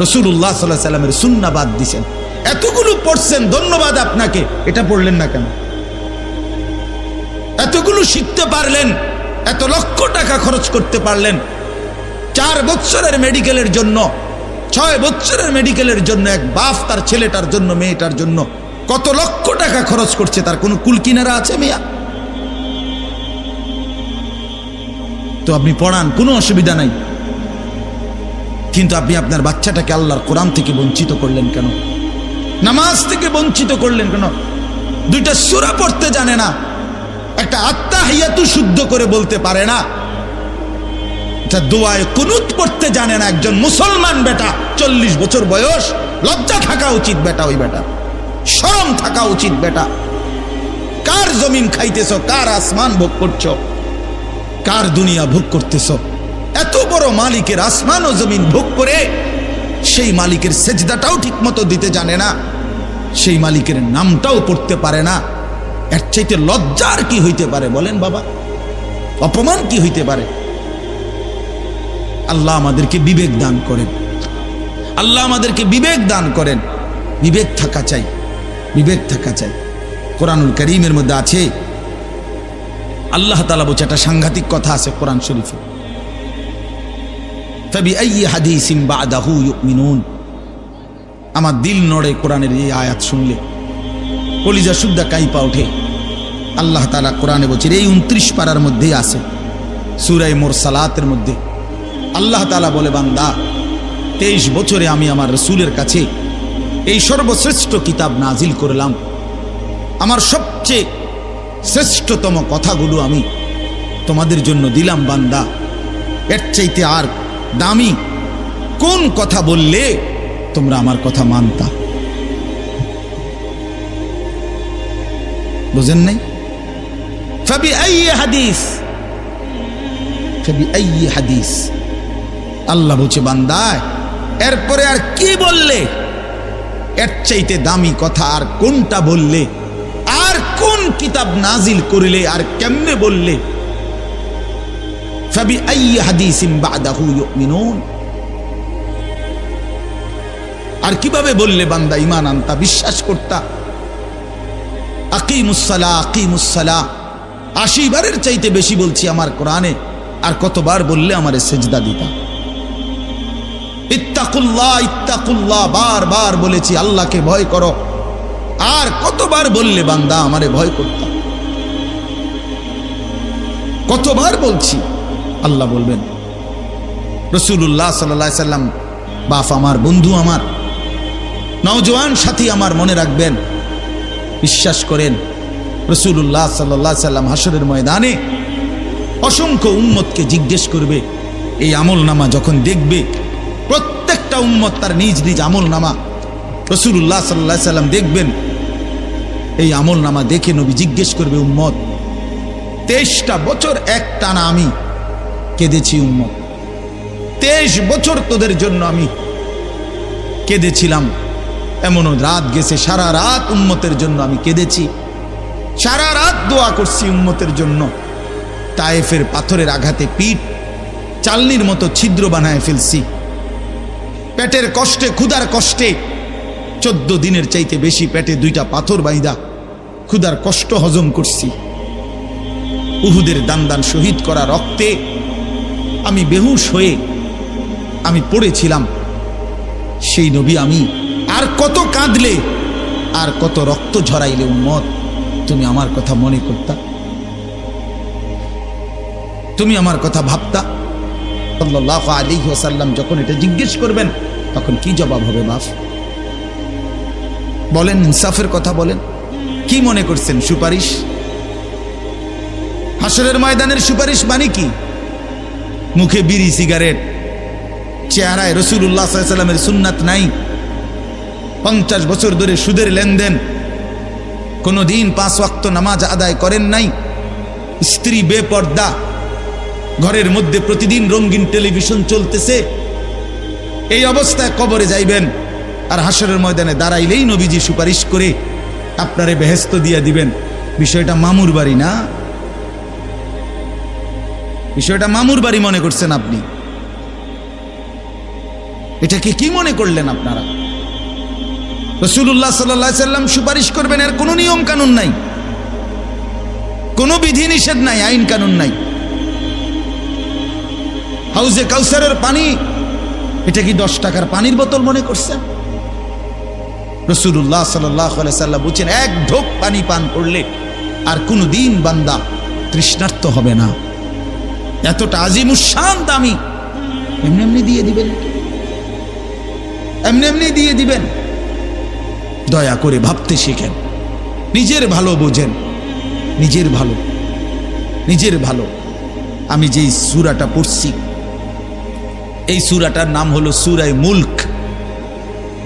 রাসূলুল্লাহ সাল্লাল্লাহু আলাইহি সাল্লামের সুন্নাহ বাদ দিছেন। এতগুলো পড়ছেন, ধন্যবাদ আপনাকে। এটা পড়লেন না কেন? এতগুলো শিখতে পারলেন, এত লক্ষ টাকা খরচ করতে পারলেন, 4 বছরের মেডিকেলের জন্য, 6 বছরের মেডিকেলের জন্য এক বাপ তার ছেলেটার জন্য, মেয়েটার জন্য কত লক্ষ টাকা খরচ করছে, তার কোনো কুল কিনারা আছে মিয়া? তো আপনি পড়ান, কোনো অসুবিধা নাই, কিন্তু আপনি আপনার বাচ্চাটাকে আল্লাহর কোরআন থেকে বঞ্চিত করলেন কেন? নামাজ থেকে বঞ্চিত করলেন কেন? 2টা সূরা পড়তে জানে না, একটা আত্তাহিয়াতু শুদ্ধ করে বলতে পারে না, একটা দোয়ায়ে কুনুত পড়তে জানে না। একজন মুসলমান বেটা, 40 বছর বয়স, লজ্জা থাকা উচিত বেটা, ওই বেটা শরম থাকা উচিত বেটা। কার জমিন খাইতেছ, কার আসমান ভোগ করছো, কার দুনিয়া ভোগ করতেছ? এত বড় মালিকের আসমান ও জমিন ভোগ করে সেই মালিকের সেজদাটাও ঠিক মতো দিতে জানে না, সেই মালিকের নামটাও পড়তে পারে না। এর চাইতে লজ্জার কি হইতে পারে বলেন বাবা? অপমান কি হইতে পারে? আল্লাহ আমাদেরকে বিবেক দান করেন, আল্লাহ আমাদেরকে বিবেক দান করেন। বিবেক থাকা চাই, বিবেক থাকা চাই। কোরআনুল কারীমের মধ্যে আছে, আল্লাহ তাআলা বলছে, একটা সাংঘাতিক কথা আছে কোরআন শরীফে, ফাবিআইয়ি হাদিসিন বা'দাহু ইউমিনুন। আমার দিল নড়ে কোরআনের এই আয়াত শুনলে, কলিজা শুদ্ধা কাইপা ওঠে। আল্লাহ তাআলা কোরআনে বলছে, এই 29 পারার মধ্যেই আছে, সূরা মুরসালাতের মধ্যে আল্লাহ তাআলা বলে, বান্দা 23 বছরে আমি আমার রাসূলের কাছে এই সর্বশ্রেষ্ঠ কিতাব নাজিল করলাম, আমার সবচেয়ে শ্রেষ্ঠতম কথাগুলো আমি তোমাদের জন্য দিলাম। বান্দা, এর চাইতে আর দামি কোন কথা বললে তোমরা আমার কথা মানতা? বুঝেন নাই? ফাবিআইয়ি হাদিস, ফাবিআইয়ি হাদিস। আল্লাহ বলছে, বান্দা এরপরে আর কি বললে, এর চাইতে দামি কথা আর কোনটা বললে, আর কোন কিতাব নাজিল করলে, আর কেমনে বললে? ফাবিআইয়ি হাদিসিন বা'দাহু ইউমিনুন। আর কিভাবে বললে বান্দা ঈমান আনতা, বিশ্বাস করতা? আকিমুস সালাহ, আকিমুস সালাহ 80 বারের চাইতে বেশি বলছি আমার কোরআনে, আর কতবার বললে আমারে সেজদা দিতা? ইত্তাকুল্লাহ, ইত্তাকুল্লাহ বারবার বলেছি, আল্লাহকে ভয় করো, আর কতবার বললে বান্দা আমারে ভয় করতা? কতবার বলছি? আল্লাহ বলবেন। রাসূলুল্লাহ সাল্লাল্লাহু আলাইহি সাল্লাম বাপ আমার, বন্ধু আমার, নওজোয়ান সাথী আমার, মনে রাখবেন, বিশ্বাস করেন, রাসূলুল্লাহ সাল্লাল্লাহু আলাইহি সাল্লাম হাসরের ময়দানে অসংখ্য উম্মতকে জিজ্ঞেস করবে। এই আমলনামা যখন দেখবে, প্রত্যেকটা উম্মত তার নিজ নিজ আমলনামা, রাসূলুল্লাহ সাল্লাল্লাহু আলাইহি সাল্লাম দেখবেন। এই আমলনামা দেখে নবী জিজ্ঞেস করবে, উম্মত 23টা বছর একটানা আমি কেঁদেছি, উম্মত 23 বছর তোদের জন্য আমি কেঁদেছিলাম। এমনও রাত গেছে, সারা রাত উম্মতের জন্য আমি কেঁদেছি, সারা রাত দোয়া করছি উম্মতের জন্য। তায়েফের পাথরের আঘাতে পিঠ, চালনির মতো ছিদ্র বানায় ফেলছি। পেটের কষ্টে, ক্ষুধার কষ্টে 14 দিনের চাইতে বেশি পেটে 2টা পাথর বাইদা ক্ষুধার কষ্ট হজম করছি। উহুদের দান শহীদ করা রক্তে আমি বেহুশ হয়ে আমি পড়েছিলাম। সেই নবী আমি আর কত কাঁদলে, আর কত রক্ত ঝরাইলে উম্মত তুমি আমার কথা মনে করতা, তুমি আমার কথা ভাবতা? সাল্লাল্লাহু আলাইহি ওয়াসাল্লাম যখন এটা জিজ্ঞেস করবেন তখন কি জবাব হবে? বাপ বলেন, ইনসাফের কথা বলেন। কি মনে করছেন সুপারিশ? হাসরের ময়দানের সুপারিশ মানে কি? মুখে বিড়ি, সিগারেট, চেহারায় রাসূলুল্লাহ সাল্লাল্লাহু আলাইহি ওয়াসাল্লামের সুন্নাত নাই, 50 বছর ধরে সুদের লেনদেন, কোনদিন 5 ওয়াক্ত নামাজ আদায় করেন নাই, স্ত্রী বেপর্দা, ঘরের মধ্যে প্রতিদিন রঙিন টেলিভিশন চলতেছে, এই অবস্থায় কবরে যাইবেন। আর হাসরের ময়দানে দাঁড়াইলেই নবীজি সুপারিশ করে আপনারে বেহেশত দিয়ে দিবেন। বিষয়টা মামুর বাড়ি না, বিষয়টা মামুর বাড়ি মনে করছেন আপনি। এটাকে কি মনে করলেন আপনারা? রাসূলুল্লাহ সাল্লাল্লাহু আলাইহি সাল্লাম সুপারিশ করবেন, এর কোনো নিয়ম কানুন নাই, কোনো বিধি নিষেধ নাই, আইন কানুন নাই। হাউজে কাউসারের পানি, এটা কি 10 টাকার পানির বোতল মনে করছেন? রাসূলুল্লাহ সাল্লাল্লাহু আলাইহি সাল্লাম বলেছেন, 1 ঢোক পানি পান করলে আর কোনদিন বান্দা তৃষ্ণার্ত হবে না। এতটা আজিমুস শান দামি, এমনি এমনি দিয়ে দিবেন, এমনি এমনি দিয়ে দিবেন? দয়া করে ভাবতে শিখেন, নিজের ভালো বোঝেন, নিজের ভালো, নিজের ভালো। আমি যেই সূরাটা পড়ছি, এই সূরাটার নাম হলো সূরা মুলক,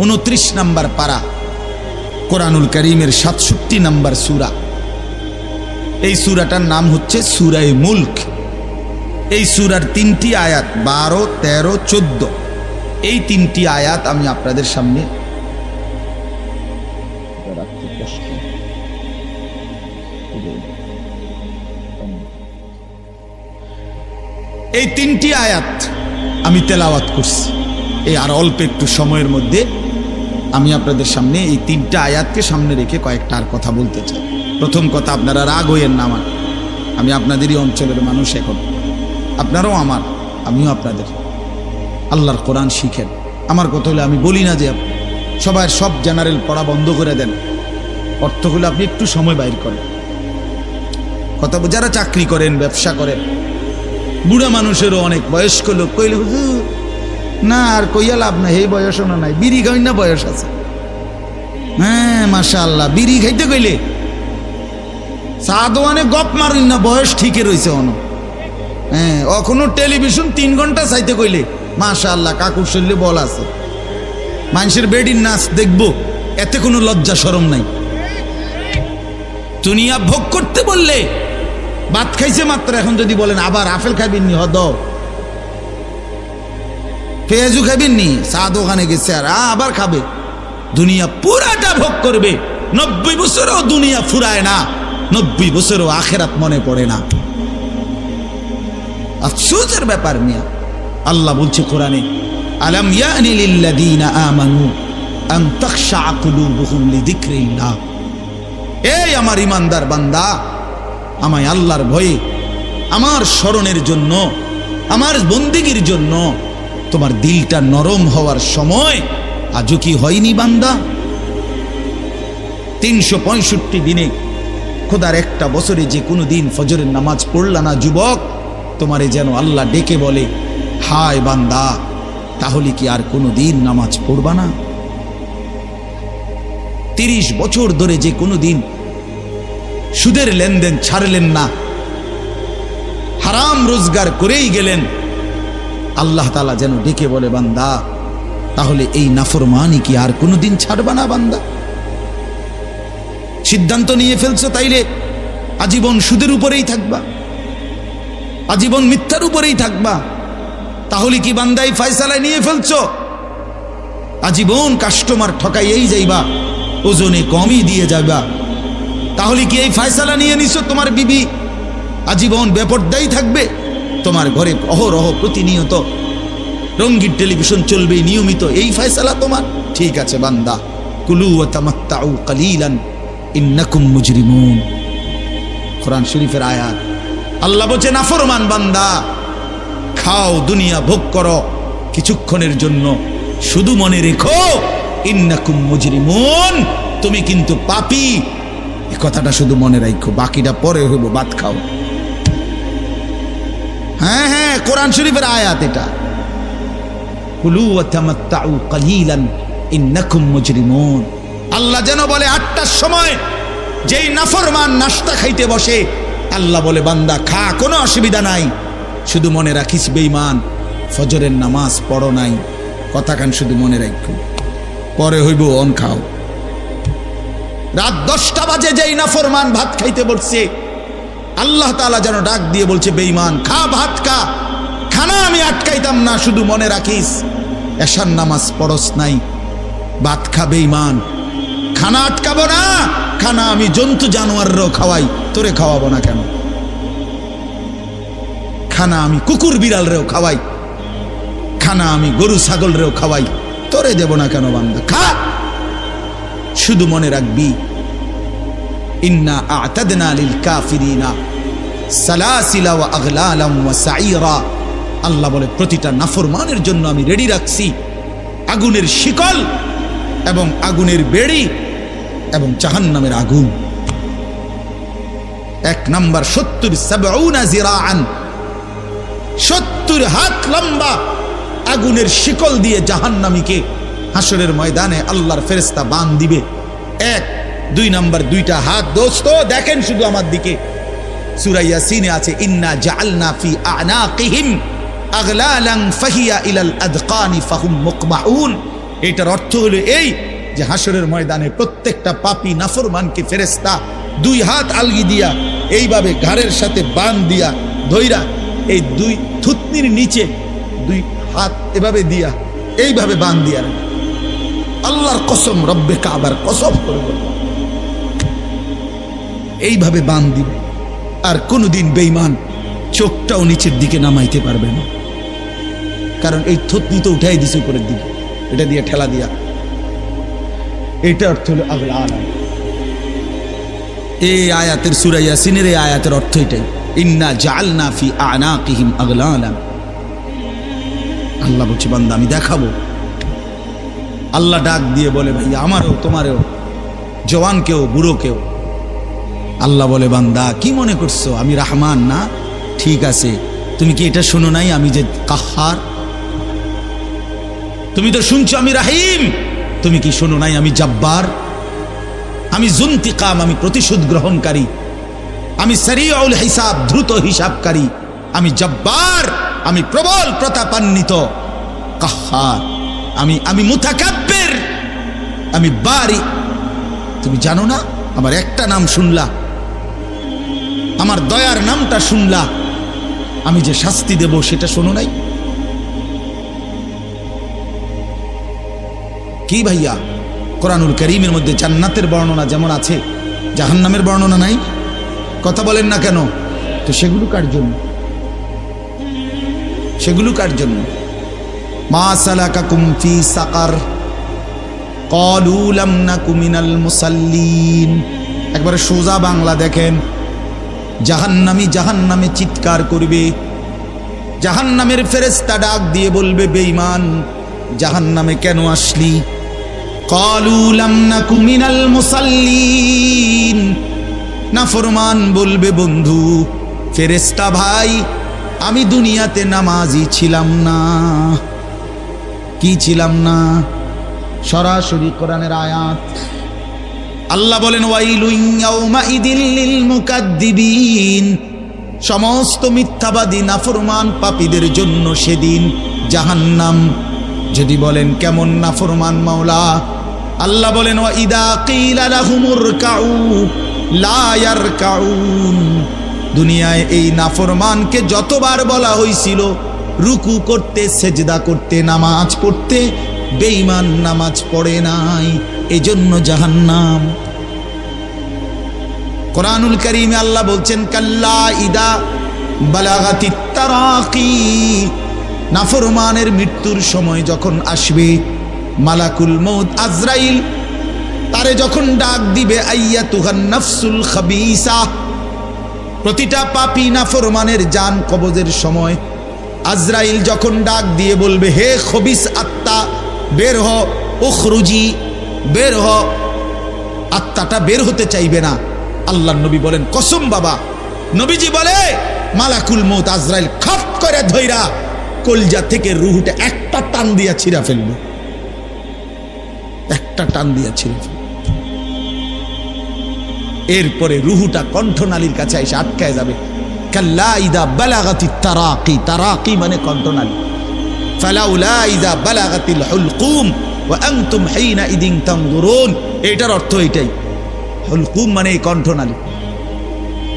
29 নম্বর পারা, কোরআনুল কারীমের 67 নম্বর সূরা। এই সূরাটার নাম হচ্ছে সূরা মুলক। এই সূরার 3টি আয়াত 12, 13, 14, এই 3টি আয়াত আমি আপনাদের সামনে এই 3টি আয়াত আমি তেলাওয়াত করছি। এই আর অল্প একটু সময়ের মধ্যে আমি আপনাদের সামনে এই 3টা আয়াতকে সামনে রেখে কয়েকটা আর কথা বলতে চাই। প্রথম কথা, আপনারা রাগ হইয়েন না আমার, আমি আপনাদেরই অঞ্চলের মানুষ, এখন আপনারাও আমার, আমিও আপনাদের। আল্লাহর কোরআন শিখেন। আমার কথা হলে আমি বলি না যে সবার সব জেনারেল পড়া বন্ধ করে দেন, অর্থগুলো আপনি একটু সময় বাইর করেন। কথা, যারা চাকরি করেন, ব্যবসা করেন, বুড়া মানুষেরও অনেক বয়স্ক লোক কইলে হুজুর না আর কইয়া লাভ নাই, এই বয়সও না নাই, বিড়ি খাই না বয়স আছে। হ্যাঁ মাশাআল্লাহ, বিড়ি খাইতে কইলে চা দোয়ানে গপ মারুন না, বয়স ঠিকই রয়েছে অন। হ্যাঁ, এখনো টেলিভিশন 3 ঘন্টা চাইতে কইলে মাশাআল্লাহ কাকুর শরীরে বল আছে। মানুষের বেডির নাচ দেখবো, এতে কোনো লজ্জা শরম নাই। দুনিয়া ভোগ করতে বললে, ভাত খাইছে মাত্র, এখন যদি বলেন আবার আপেল খাইবেন নি, হদ পেঁয়াজু খাইবেন নি, চা দোকানে গেছে আর আবার খাবে। দুনিয়া পুরাটা ভোগ করবে, 90 বছরও দুনিয়া ফুরায় না, 90 বছরও আখেরাত মনে পড়ে না। আফসোসের ব্যাপার মিয়া। আল্লাহ বলছে কোরআনে, আলাম ইয়ানি লিল্লাযীনা আমানু আন তাখশা কুলুবুহুম লিযিকরিল্লাহ। এই আমার ইমানদার বান্দা, আমায় আল্লাহর ভয়ে, আমার স্মরণের জন্য, আমার বন্দেগীর জন্য তোমার দিলটা নরম হওয়ার সময় আজও কি হয়নি বান্দা? 365 দিনে, খোদার একটা বছরে যে কোনো দিন ফজরের নামাজ পড়লা না যুবক, তোমারে যেন আল্লাহ ডেকে বলে, হায় বান্দা, তাহলে কি আর কোনো দিন নামাজ পড়বা না? 30 বছর ধরে যে কোনো দিন সুদের লেনদেন ছাড়লেন না, হারাম রোজগার করেই গেলেন, আল্লাহ তাআলা যেন ডেকে বলে, বান্দা, তাহলে এই নাফরমানি কি আর কোনোদিন ছাড়বা না বান্দা? সিদ্ধান্ত নিয়ে ফেলছো তাইলে আজীবন সুদের উপরেই থাকবা, আজীবন মিথ্যার উপরেই থাকবা। তাহলে কি বান্দা এই ফয়সালায় নিয়ে ফেলছো আজীবন কাস্টমার ঠকাইয়েই যাইবা, ওজনে কমই দিয়ে যাবা? তাহলে কি এই ফয়সালা নিয়ে নিছো তোমার বিবি আজীবন বেপরদাই থাকবে? তোমার ঘরে অহরহ প্রতিনিয়ত রঙ্গিন টেলিভিশন চলবে নিয়মিত, এই ফয়সালা তোমার? ঠিক আছে বান্দা, কুলু ওয়া তামাত্তাউ কালিলান ইন্নাকুম মুজরিমুন। কোরআন শরীফের আয়াত। আল্লাহ বলছে নাফরমান বান্দা, খাও, দুনিয়া ভোগ করো কিছুক্ষণের জন্য, শুধু মনে রেখো ইন্নাকুম মুজরিমুন, তুমি কিন্তু পাপী। এই কথাটা শুধু মনে রাখো, বাকিটা পরে হইব, ভাত খাও। হ্যাঁ হ্যাঁ, কোরআন শরীফের আয়াত এটা। কুলু ওয়া তামাত্তাউ কালিলান ইন্নাকুম মুজরিমুন। আল্লাহ যেন বলে 8টার সময় যেই নাফরমান নাস্তা খাইতে বসে, আল্লাহ বলে বান্দা খা, কোনো অসুবিধা নাই, শুধু মনে রাখিস বেঈমান ফজরের নামাজ পড়ো নাই। কথা কান শুধু মনে রাখো, পরে হইব অন খাও। রাত 10টা বাজে যেই নাফরমান ভাত খাইতে বসছে, আল্লাহ তাআলা যেন ডাক দিয়ে বলছে বেঈমান খা, ভাত খা, খানা আমি আটকাইতাম না, শুধু মনে রাখিস এশার নামাজ পড়স নাই, ভাত খা বেঈমান। খানা আটকাবো না, খানা আমি জন্তু জানোয়াররাও খাওয়াই, তোরে খাওয়াবো না কেন? খানা আমি কুকুর বিড়ালরেও খাওয়াই, খানা আমি গরু ছাগলরেও খাওয়াই, তোরে দেব না কেন বান্দা? খা, শুধু মনে রাখবি ইন্না আ'তাদনা লিল কাফিরিনা সালাসিলা ওয়া আগলালাম ওয়া সাঈরা। আল্লাহ বলে প্রতিটা নাফরমানের জন্য আমি রেডি রাখছি আগুনের শিকল এবং আগুনের বেড়ি এবং জাহান্নামের আগুন। 1 নাম্বার 70 জিরাআন, 70 হাত লম্বা আগুনের শিকল দিয়ে জাহান্নামীকে হাসরের ময়দানে আল্লাহর ফেরেশতা বাঁধ দিবে। 1 2 নাম্বার 2টা হাত। দোস্ত দেখেন শুধু আমার দিকে, সূরা ইয়াসিনে আছে ইন্না জাআলনা ফি আ'নাকিহিম আগলালান ফাহিয়া ইলাল আদকানি ফাহুম মুকমাউন। এটার অর্থ হলো এই যে হাসরের ময়দানে প্রত্যেকটা পাপী নাফরমানকে ফেরেশতা 2 হাত আলগি দিয়া এইভাবে ঘাড়ের সাথে বাঁধ দিয়া ধইরা, এই 2 থুতনির নিচে 2 হাত এভাবে দিয়া এইভাবে বাঁধ দিয়া, আল্লাহর কসম, রব্বে কাবার কসম করে বললাম, এইভাবে বাঁধ দিবে। আর কোনোদিন বেঈমান চোখটাও নিচের দিকে নামাইতে পারবে না, কারণ এই থুতনি তো উঠাই দিছে উপরের দিকে, এটা দিয়ে ঠেলা দিয়া। এটা অর্থ হলো আগলালান। এই আয়াতের সূরা ইয়াসিনের এই আয়াতের অর্থ এটাই, ইন্না জাআলনা ফি আ'নাকিহিম আগলালান। আল্লাহ বলছে বান্দা আমি দেখাবো। আল্লাহ ডাক দিয়ে বলে ভাইয়া আমারও তোমারও, জওয়ানকেও বুড়োকেও। আল্লাহ বলে বান্দা কি মনে করছো আমি রহমান না? ঠিক আছে, তুমি কি এটা শোনো নাই আমি যে কাহ্হার? তুমি তো শুনছো আমি রাহিম, তুমি কি শোনো নাই আমি জব্বার? আমি যুনতিকাম, আমি প্রতিশোধ গ্রহণকারী, আমি সারিউল হিসাব, দ্রুত হিসাবকারী, আমি জব্বার, আমি প্রবল প্রতাপান্বিত, কাহ্হার, আমি মুতাকাব্বির, আমি বারি। তুমি জানো না আমার একটা নাম শুনলা, আমার দয়ার নামটা শুনলা, আমি যে শাস্তি দেব সেটা শোনো নাই? কি ভাইয়া, কোরআনুল কারীমের মধ্যে জান্নাতের বর্ণনা যেমন আছে, জাহান্নামের বর্ণনা নাই? কথা বলেন না কেন? তো সেগুলো কার জন্য? সেগুলো কার জন্য? মা সালাকাকুম ফি সাকার ক্বালু লাম নাকু মিনাল মুসাল্লিন। একবারে সোজা বাংলা দেখেন, জাহান্নামী জাহান্নামে চিৎকার করবে, জাহান্নামের ফেরেশতা ডাক দিয়ে বলবে বেঈমান জাহান্নামে কেন আসলি? ক্বালু লাম নাকু মিনাল মুসাল্লিন। নাফরমান বলবে বন্ধু ফেরেশতা ভাই আমি দুনিয়াতে নামাজি ছিলাম না। কি ছিলাম না? সরাসরি কোরআনের আয়াত। আল্লাহ বলেন ওয়াইলুন ইয়াউমাইদিল লিল মুকাদ্দিবিন। সমস্ত মিথ্যাবাদী নাফরমান পাপীদের জন্য সেদিন জাহান্নাম। যদি বলেন কেমন নাফরমান মাওলা? আল্লাহ বলেন ওয়া ইদা কিলা লাহুমুর কাউ লা ইয়ারকাউন। দুনিয়ায় এই নাফরমানকে যতবার বলা হয়েছিল রুকু করতে, সেজদা করতে, নামাজ পড়তে, বেঈমান নামাজ পড়ে নাই, এজন্য জাহান্নাম। কোরআনুল কারীমে আল্লাহ বলছেন কাল্লা ইদা বালাগাতিত তারাকি, নাফরমানের মৃত্যুর সময় যখন আসবে, মালাকুল মউত আজরাইল তারে যখন ডাক দিবে, আইয়াতুহান নাফসুল খাবিসা, প্রতিটা পাপী নাফরমানের জান কবজের সময় আজরাইল যখন ডাক দিয়ে বলবে, হে খবিস আত্মা বের হ, উখরুজি বের হ, আত্মাটা বের হতে চাইবে না। আল্লাহর নবী বলেন, কসম বাবা। নবীজি বলে, মালাকুল মউত আজরাইল খপ করে ধইরা কলজা থেকে রুহুটা একটা টান দিয়া ছিঁড়া ফেলবে, একটা টান দিয়া ছিঁড়া ফেলবে। এরপরে রুহুটা কণ্ঠনালীর কাছে এসে আটকায় যাবে। কাল্লা ইদা বালাগাতিত তারাকি, তারাকি মানে কণ্ঠনালী। ফালাউলা ইদা বালাগাতিল হুলকুম ওয়া আনতুম হিনা ইদিন তানজুরুন, এটার অর্থ এটাই। হুলকুম মানে এই কণ্ঠনালী,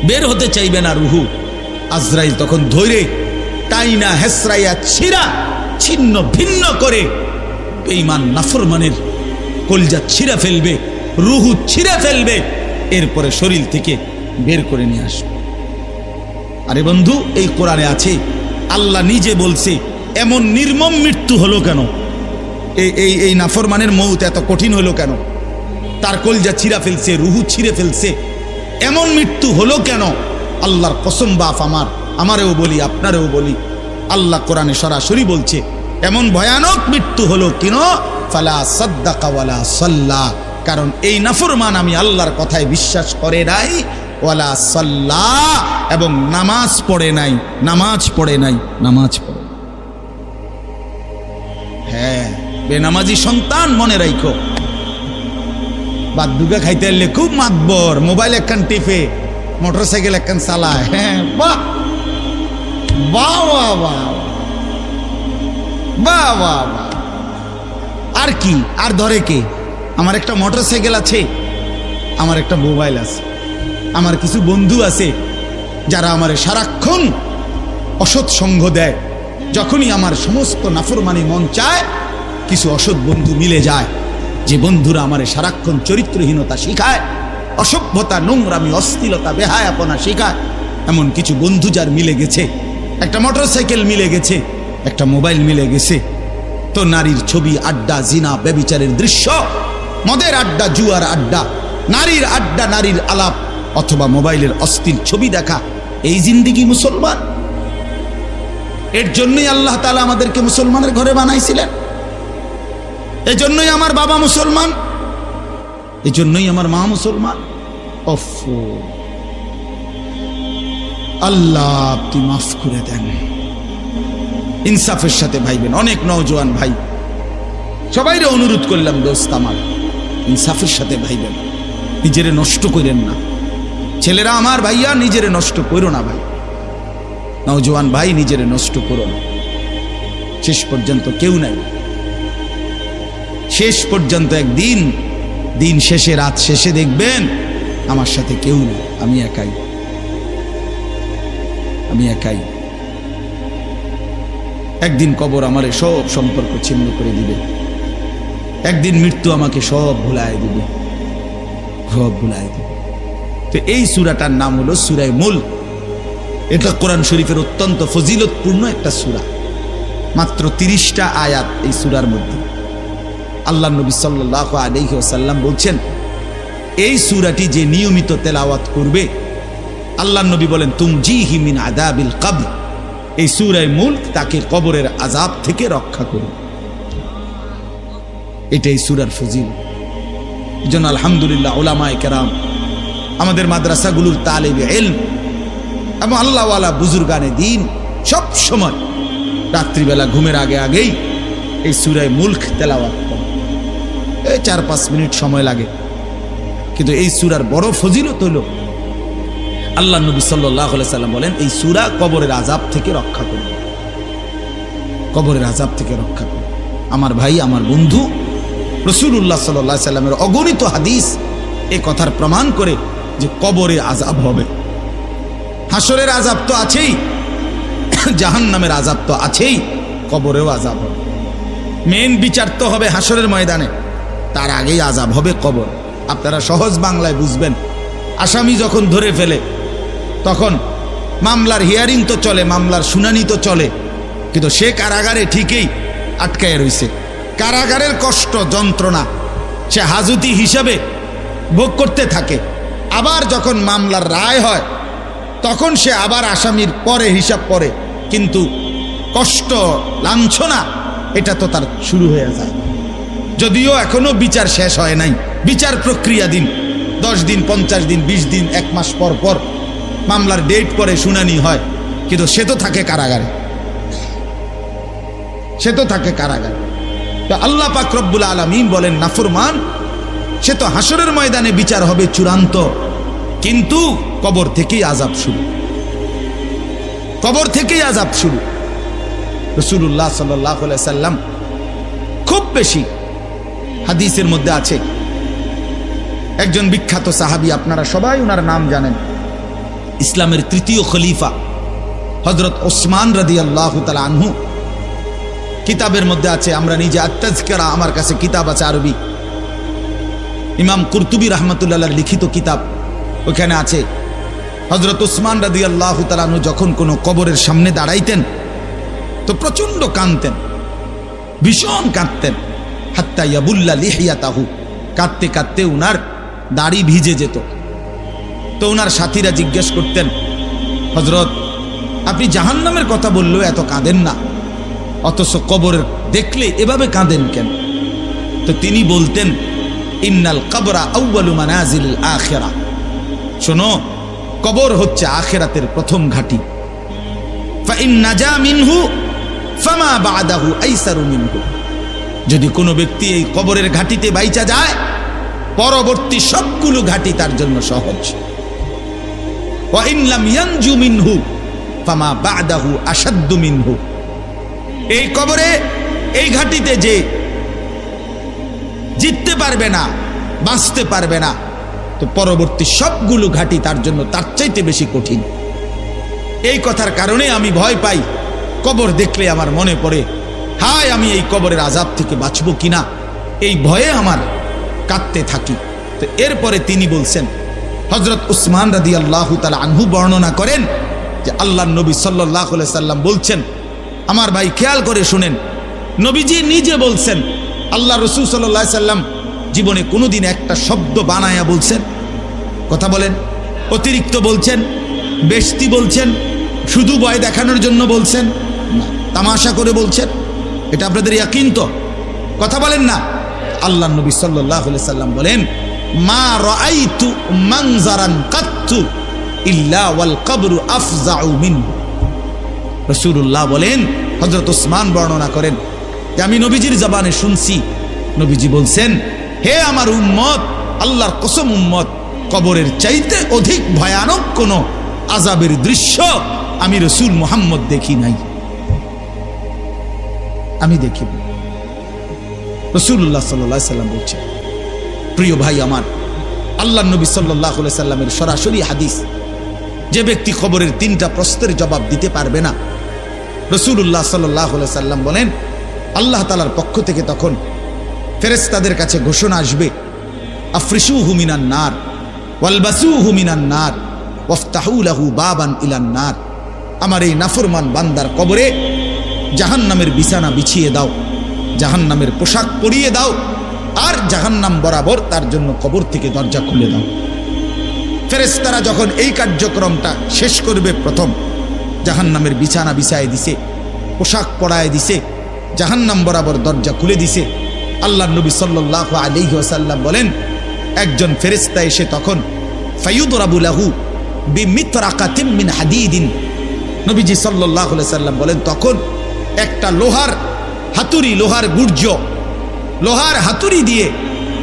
বের হতে চাইবে না রুহু। আজরাইল তখন ধৈরে টাইনা হেসরাইয়া ছিঁড়া ছিন্ন ভিন্ন করে বেঈমান নাফরমানের কলজা ছিঁড়া ফেলবে, রুহু ছিঁড়া ফেলবে, এরপরে শরীর থেকে বের করে নিয়ে আসবে। আরে বন্ধু, এই কোরআনে আছে, আল্লাহ নিজে বলছে এমন নির্মম মৃত্যু হলো কেন, এই নাফরমানের মউত এত কঠিন হলো কেন, তার কলজা ছিঁড়া ফেলছে, রুহু ছিঁড়ে ফেলছে, এমন মৃত্যু হলো কেন? আল্লাহর কসম বাপ, আমারেও বলি, আপনারেও বলি, আল্লাহ কোরআনে সরাসরি বলছে এমন ভয়ানক মৃত্যু হলো কেন, ফালা সাদ্দাকা ওয়ালা সাল্লা, কারণ এই নাফরমান আমি আল্লাহর কথায় বিশ্বাস করে নাই, ওয়ালা সাল্লা, এবং নামাজ পড়ে নাই, নামাজ পড়ে নাই, নামাজ পড়ে। হ্যাঁ, বেনামাজি সন্তান মনে রাখো, বাদ দুগা খাইতে এলে খুব মাতবর, মোবাইল একখান টিপে, মোটরসাইকেল একখান চালায়। হ্যাঁ, বাহ বাহ বাহ বাহ বাহ বাহ বাহ। আর কি, আর ধরে কে? আমার একটা মোটরসাইকেল আছে, আমার একটা মোবাইল আছে, আমার কিছু বন্ধু আছে যারা আমার সারাক্ষণ অসৎ সঙ্গ দেয়। যখনই আমার সমস্ত নাফরমানি মন চায়, কিছু অসৎ বন্ধু মিলে যায়, যে বন্ধুরা আমার সারাক্ষণ চরিত্রহীনতা শিখায়, অসভ্যতা, নোংরামি, অশ্লীলতা, বেহায়াপনা শিখায়। এমন কিছু বন্ধু যার মিলে গেছে, একটা মোটরসাইকেল মিলে গেছে, একটা মোবাইল মিলে গেছে, তো নারীর ছবি, আড্ডা, জিনা, ব্যভিচারের দৃশ্য, মদের আড্ডা, জুয়ার আড্ডা, নারীর আড্ডা, নারীর আলাপ, অথবা মোবাইলের অশ্লীল ছবি দেখা, এই জিন্দেগি মুসলমান। এর জন্যই আল্লাহ তাআলা আমাদেরকে মুসলমানের ঘরে বানাইছিলেন। এই জন্যই আমার বাবা মুসলমান, এই জন্যই আমার মা মুসলমান। আল্লাহ আপনি মাফ করে দেন, ইনসাফের সাথে ভাইবেন। অনেক নওজোয়ান ভাই, সবাইরে অনুরোধ করলাম, দোস্ত আমার, ইনসাফের সাথে ভাইবেন, নিজেরে নষ্ট করেন না। ছেলেরা আমার, ভাইয়া নিজেরে নষ্ট করো না ভাই, নওজোয়ান ভাই নিজেরে নষ্ট করো না। শেষ পর্যন্ত কেউ নাই, শেষ পর্যন্ত একদিন, দিন শেষে, রাত শেষে দেখবেন আমার সাথে কেউ নেই, আমি একাই, আমি একাই। একদিন কবর আমারে সব সম্পর্ক ছিন্ন করে দিবে, একদিন মৃত্যু আমাকে সব ভুলায় দিবে, সব ভুলায় দিবে। তো এই সূরাটার নাম হলো সূরা মুলক। এটা কোরআন শরীফের অত্যন্ত ফজিলতপূর্ণ একটা সূরা, মাত্র 30টা আয়াত এই সূরার মধ্যে। আল্লাহ নবী সাল্লাল্লাহু আলাইহি ওয়াসাল্লাম বলছেন, এই সূরাটি যে নিয়মিত তেলাওয়াত করবে, আল্লাহ নবী বলেন, তুমজিহি মিন আযাবিল কবর, এই সূরা মুলক তাকে কবরের আযাব থেকে রক্ষা করবে। এটাই সূরার ফজিলত। এজন্য আলহামদুলিল্লাহ উলামায়ে কেরাম, আমাদের মাদ্রাসাগুলোর তালিবে ইলম এবং আল্লাহওয়ালা বুজুর্গানে দ্বীন সব সময় রাত্রিবেলা ঘুমের আগে আগেই এই সূরা মুলক তেলাওয়াত করে। এই 4-5 মিনিট সময় লাগে, কিন্তু এই সূরার বড় ফজিলত হলো, আল্লাহ নবী সাল্লাল্লাহু আলাইহি সাল্লাম বলেন, এই সূরা কবরের আযাব থেকে রক্ষা করবে, কবরের আযাব থেকে রক্ষা করবে। আমার ভাই, আমার বন্ধু, রাসূলুল্লাহ সাল্লাল্লাহু আলাইহি সাল্লামের অগণিত হাদিস এই কথার প্রমাণ করে যে কবরে আযাব হবে। হাসরের আযাব তো আছেই, জাহান্নামের আযাব তো আছেই, কবরেও আযাব হবে। মেন বিচার তো হবে হাসরের ময়দানে, তার আগেই আযাব হবে কবর। আপনারা সহজ বাংলায় বুঝবেন, আসামি যখন ধরে ফেলে, তখন মামলার হিয়ারিং তো চলে, মামলার শুনানি তো চলে, কিন্তু সে কারাগারে ঠিকই আটকায় রইছে। কারাগারের কষ্ট যন্ত্রণা সে হাজতি হিসাবে ভোগ করতে থাকে। আবার যখন মামলার রায় হয় তখন সে আবার আসামির পরে হিসাব করে, কিন্তু কষ্ট লাঞ্ছনা এটা তো তার শুরু হয়ে যায়। যদিও এখনো বিচার শেষ হয় নাই, বিচার প্রক্রিয়াধীন, 10 দিন 50 দিন 20 দিন 1 মাস পর পর মামলার ডেট পরে শুনানি হয়, কিন্তু সে তো থাকে কারাগারে, সে তো থাকে কারাগারে। তো আল্লাহ পাক রব্বুল আলামিন বলেন নাফরমান সে তো হাসরের ময়দানে বিচার হবে চূড়ান্ত, কিন্তু কবর থেকেই আযাব শুরু, কবর থেকেই আযাব শুরু। রাসূলুল্লাহ সাল্লাল্লাহু আলাইহি সাল্লাম খুব বেশি হাদিসের মধ্যে আছে, একজন বিখ্যাত সাহাবী, আপনারা সবাই ওনার নাম জানেন, ইসলামের 3য় খলিফা হযরত ওসমান রাদিয়াল্লাহু তাআলা আনহু। কিতাবের মধ্যে আছে, আমরা নিজে আত-তাযকিরা, আমার কাছে কিতাব আছে আরবি, ইমাম কুরতুবী রাহমাতুল্লাহ আলাইহির লিখিত কিতাব, ওখানে আছে হযরত ওসমান রাদিয়াল্লাহু তাআলা আনহু যখন কোনো কবরের সামনে দাঁড়াইতেন তো প্রচন্ড কাঁদতেন, ভীষণ কাঁদতেন, হাত্তা ইয়াবুল্লা লিহিয়াতাহু, কাঁদতে কাঁদতে উনার দাড়ি ভিজে যেত। তো উনার সাথীরা জিজ্ঞেস করতেন, হযরত আপনি জাহান্নামের কথা বললেও এত কাঁদেন না, অথচ কবরের দেখলে এভাবে কাঁদেন কেন? তো তিনি বলতেন, ইন্নাল কবরা আউয়ালু মানাজিলিল আখিরা, শোনো কবর হচ্ছে আখিরাতের প্রথম ঘাঁটি। ফাইন নাজা মিনহু ফামা বাদাহু আইসারু মিনহু, যদি কোনো ব্যক্তি এই কবরের ঘাঁটিতে বাইচা যায় পরবর্তী সবগুলো ঘাঁটি তার জন্য সহজ। ওয়া ইন লাম ইয়ানজু মিনহু ফামা বাদাহু আশাদ্দু মিনহু, এই কবরে এই ঘাঁটিতে যে জিততে পারবে না, বাঁচতে পারবে না, তো পরবর্তী সবগুলো ঘাঁটি তার জন্য তার চাইতে বেশি কঠিন। এই কথার কারণে আমি ভয় পাই, কবর দেখলে আমার মনে পড়ে, হায় আমি এই কবরের আযাব থেকে বাঁচবো কিনা, এই ভয়ে আমার কাঁদতে থাকি। তো এরপরে তিনি বলছেন, হযরত উসমান রাদিয়াল্লাহু তাআলা আনহু বর্ণনা করেন যে আল্লাহর নবী সাল্লাল্লাহু আলাইহি সাল্লাম বলছেন, আমার ভাই খেয়াল করে শুনেন, নবীজি নিজে বলছেন, আল্লাহ রাসূল সাল্লাল্লাহু আলাইহি সাল্লাম জীবনে কোনোদিন একটা শব্দ বানায়া বলছেন? কথা বলেন, অতিরিক্ত বলছেন, বেশতি বলছেন, শুধু ভয় দেখানোর জন্য বলছেন না, তামাশা করে বলছেন? এটা আপনাদের ইয়াকিন তো? কথা বলেন না। আল্লাহর নবী সাল্লাল্লাহু আলাইহি সাল্লাম বলেন, মা রাআইতু মানজারান কাত্তু ইল্লা ওয়াল কবরু আফজাউ মিনহু। রাসূলুল্লাহ বলেন, হযরত ওসমান বর্ণনা করেন যে আমি নবীজির জবানে শুনছি, নবীজি বলছেন, হে আমার উম্মত, আল্লাহর কসম উম্মত, কবরের চাইতে অধিক ভয়ানক কোন আযাবের দৃশ্য আমি রাসূল মুহাম্মদ দেখি নাই, আমি দেখি। রাসূলুল্লাহ সাল্লাল্লাহু আলাইহি সাল্লাম বলছেন, প্রিয় ভাই আমার, আল্লাহর নবী সাল্লাল্লাহু আলাইহি সাল্লামের সরাসরি হাদিস, যে ব্যক্তি কবরের 3টা প্রশ্নের জবাব দিতে পারবে না, রাসূলুল্লাহ সাল্লাল্লাহু আলাইহি সাল্লাম বলেন আল্লাহ তাআলার পক্ষ থেকে তখন ফেরেশতাদের কাছে ঘোষণা আসবে, আফরিশুহু মিনান নার ওয়ালবাসুহু মিনান নার ওয়াফতাহু লাহু বাবান ইলান নার, আমার এই নাফরমান বান্দার কবরে জাহান্নামের বিছানা বিছিয়ে দাও, জাহান্নামের পোশাক পরিয়ে দাও, আর জাহান্নাম বরাবর তার জন্য কবর থেকে দরজা খুলে দাও। ফেরেশতারা যখন এই কার্যক্রমটা শেষ করবে, প্রথম জাহান্নামের বিছানা বিছায় দিছে, পোশাক পরায় দিছে, জাহান্নাম বরাবর দরজা খুলে দিছে, আল্লাহর নবী সাল্লাল্লাহু আলাইহি ওয়াসাল্লাম বলেন, একজন ফেরেশতা এসে তখন ফায়ুদরাবু লাহু বিমিতরাকাতিন মিন হাদিদিন, নবীজি সাল্লাল্লাহু আলাইহি ওয়াসাল্লাম বলেন, তখন একটা লোহার হাতুড়ি, লোহার গুর্জ, লোহার হাতুড়ি দিয়ে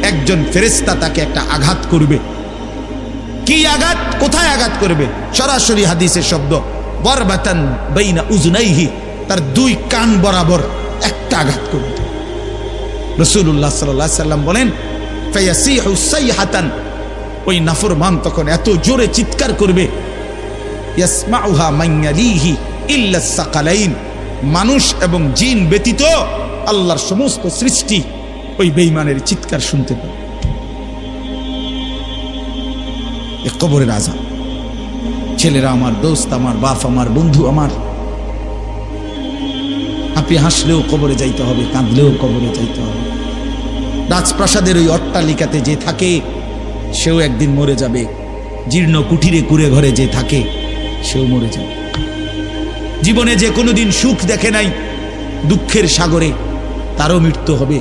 একজন ফেরেশতা তাকে একটা আঘাত করবে। কি আঘাত, কোথায় আঘাত করবে? সরাসরি হাদিসের শব্দ, বারবাতান বাইনা উযুনাইহি, তার 2 কান বরাবর একটা আঘাত করবে। রাসূলুল্লাহ সাল্লাল্লাহু আলাইহি সাল্লাম বলেন, ফায়াসিহু সাইহাতান, ওই নাফরমান তখন এত জোরে চিৎকার করবে, ইয়াসমাউহা মান ইয়ালিহি ইল্লা সাকালাইন, মানুষ এবং জিন ব্যতীত আল্লাহর সমস্ত সৃষ্টি ওই বেঈমানের চিৎকার শুনতে পাবে। কবরের আযাব ছেলেরা আমার, দোস্ত আমার, বাপ আমার, বন্ধু আমার, আপনি হাসলেও কবরে যাইতে হবে, কাঁদলেও কবরে যাইতে হবে। রাজপ্রাসাদের ওই অট্টালিকাতে যে থাকে সেও একদিন মরে যাবে, জীর্ণ কুঠিরে কুড়ে ঘরে যে থাকে সেও মরে যাবে। জীবনে যে কোনোদিন সুখ দেখে নাই দুঃখের সাগরে, তারও মৃত্যু হবে।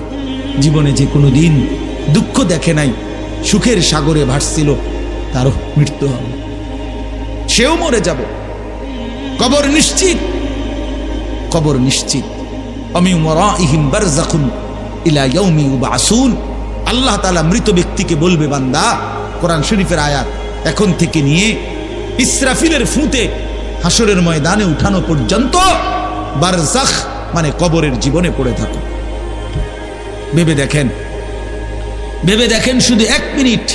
জীবনে যে কোনোদিন দুঃখ দেখে নাই সুখের সাগরে ভাসছিল, তারও মৃত্যু হবে, সেও মরে যাবে। কবর নিশ্চিত, কবর নিশ্চিত। আমিন ওয়ারাইহিম বারযাখুন ইলা ইয়াউমি ইউবআসুন। আল্লাহ তাআলা মৃত ব্যক্তিকে বলবে, বান্দা, কোরআন শরীফের আয়াত, এখন থেকে নিয়ে ইসরাফিলের ফুঁতে হাসরের ময়দানে উঠানো পর্যন্ত বারজাখ মানে কবরের জীবনে পড়ে থাকো। ভেবে দেখেন, ভেবে দেখেন, শুধু 1 মিনিট।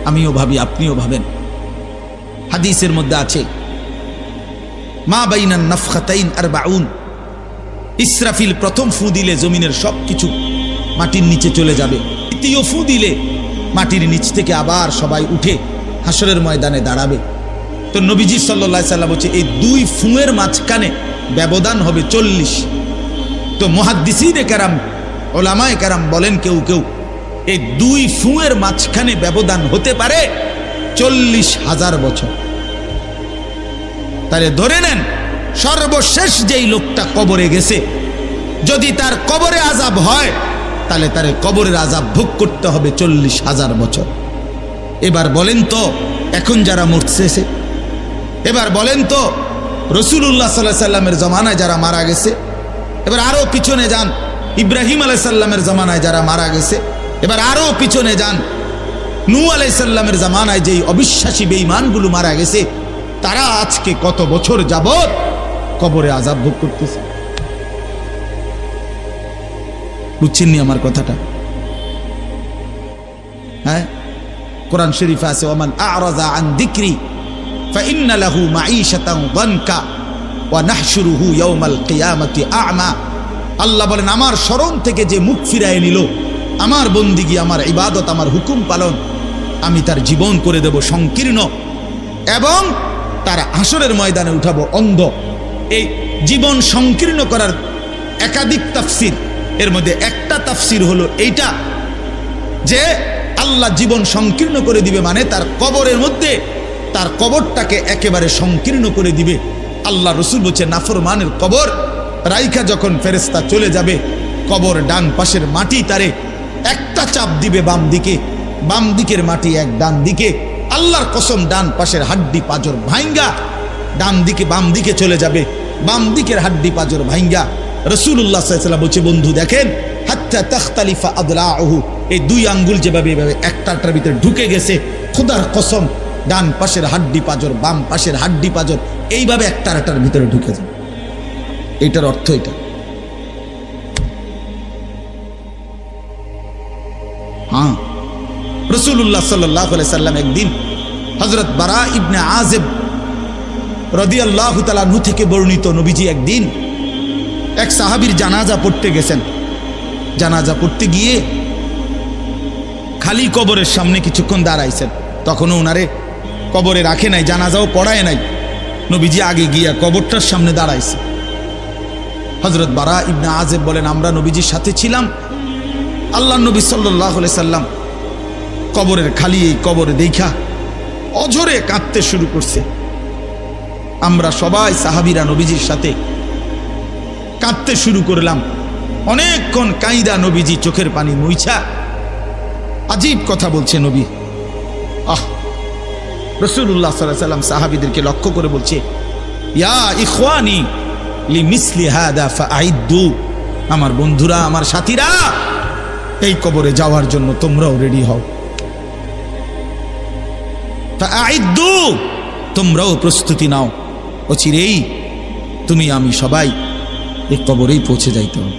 আমিও ভাবি, আপনিও ভাবেন। হাদিসের মধ্যে আছে, মা বাইনান নাফখাতাইন 40। ইসরাফিল প্রথম ফু দিলে জমিনের সবকিছু মাটির নিচে চলে যাবে। দ্বিতীয় ফু দিলে মাটির নিচ থেকে আবার সবাই উঠে হাসরের ময়দানে দাঁড়াবে। তো নবীজি সাল্লাল্লাহু আলাইহি সাল্লাম বলছে, এই 2 ফুঁয়ের মাঝখানে ব্যবধান হবে 40। তো মুহাদ্দিসিনে কেরাম, ওলামায়ে কেরাম বলেন, কেউ কেউ এই 2 ফুঁয়ের মাঝখানে ব্যবধান হতে পারে 40,000 বছর। তাহলে ধরে নেন, সর্বশেষ যেই লোকটা কবরে গেছে, যদি তার কবরে আযাব হয়, তাহলে তার কবরের আযাব ভোগ করতে হবে 40,000 বছর। এবার বলেন তো, এখন যারা মরতেছে, এবার বলেন তো রাসূলুল্লাহ সাল্লাল্লাহু আলাইহি সাল্লামের জামানায় যারা মারা গেছে, এবার আরো পিছনে যান, ইব্রাহিম আলাইহিস সালামের জামানায় যারা মারা গেছে, এবার আরো পিছনে যান, নূহ আলাইহিস সালামের জামানায় যেই অবিশ্বাসী বেঈমানগুলো মারা গেছে, তারা আজকে কত বছর যাবত কবরে আযাব ভোগ করতেছে। বুঝছেননি আমার কথাটা? হ্যাঁ, কোরআন শরীফে আছে, ওমান আ'রাযা আন যিকরি ফাইন্না লাহু মাঈশাতান দানকা ওয়া নাহশুরুহু ইয়াওমাল কিয়ামাতি আ'মা। আল্লাহ বলেন, আমার স্মরণ থেকে যে মুখ ফিরায় নিল, আমার বন্দিগি, আমার ইবাদত, আমার হুকুম পালন, আমি তার জীবন করে দেব সংকীর্ণ, এবং তার হাসরের ময়দানে উঠাবো অন্ধ। এই জীবন সংকীর্ণ করার একাধিক তাফসির, এর মধ্যে একটা তাফসির হলো এইটা, যে আল্লাহ জীবন সংকীর্ণ করে দিবে মানে তার কবরের মধ্যে তার কবরটাকে একেবারে সংকীর্ণ করে দিবে। আল্লাহ রসুল বলছে, নাফরমানের কবর রাইখা যখন ফেরেশতা চলে যাবে, কবর ডান পাশের মাটি তারে একটা চাপ দিবে বাম দিকে, বাম দিকের মাটি এক ডান দিকে। আল্লাহর কসম, ডান পাশের হাড্ডি পাঁজর ভাঙ্গা ডান দিকে বাম দিকে চলে যাবে, বাম দিকের হাড্ডি পাঁজর ভাঙ্গা। রাসূলুল্লাহ সাল্লাল্লাহু আলাইহি ওয়াসাল্লাম বলছে, বন্ধু দেখেন, হাত্তা তাখতালিফা আদলাউহু, এই 2 আঙ্গুল যেভাবে এভাবে একটাটার ভিতরে ঢুকে গেছে, খোদার কসম, ডান পাশের হাড্ডি পাঁজর, বাম পাশের হাড্ডি পাঁজর এইভাবে একটাটার ভিতরে ঢুকে যায়। এটার অর্থ এটা। হ্যাঁ, রাসূলুল্লাহ সাল্লাল্লাহু আলাইহি সাল্লাম একদিন হযরত বারা ইবনে আযিব রাদিয়াল্লাহু তাআলা আনহু থেকে বর্ণিত, নবীজি একদিন এক সাহাবীর জানাজা পড়তে গেছেন। জানাজা পড়তে গিয়ে খালি কবরের সামনে কিছুক্ষণ দাঁড়াইছেন। তখনও ওনারে কবরে রাখে নাই, জানাজাও পড়ায় নাই। নবীজি আগে গিয়া কবরটার সামনে দাঁড়াইছে। হযরত বারা ইবনে আযিব বলেন, আমরা নবীজির সাথে ছিলাম। আল্লাহর নবী সাল্লাল্লাহু আলাইহি সাল্লাম কবরের খালি এই কবরে দেখা অঝরে কাঁদতে শুরু করছে। আমরা সবাই সাহাবীরা নবীজির সাথে কাঁদতে শুরু করলাম। অনেকক্ষণ কাইদা নবীজি চোখের পানি মুইছা আজীব কথা বলছে নবী। রাসূলুল্লাহ সাল্লাল্লাহু আলাইহি সাল্লাম সাহাবীদেরকে লক্ষ্য করে বলছে, ইয়া ইখওয়ানি লিমিসলি হাদা ফাআইদ্দু, আমার বন্ধুরা, আমার সাথীরা, এই কবরে যাওয়ার জন্য তোমরাও রেডি হও। ফাআইদ্দু, তোমরাও প্রস্তুতি নাও, অচিরেই তুমি আমি সবাই এই কবরেই পৌঁছে যাইতে হবে।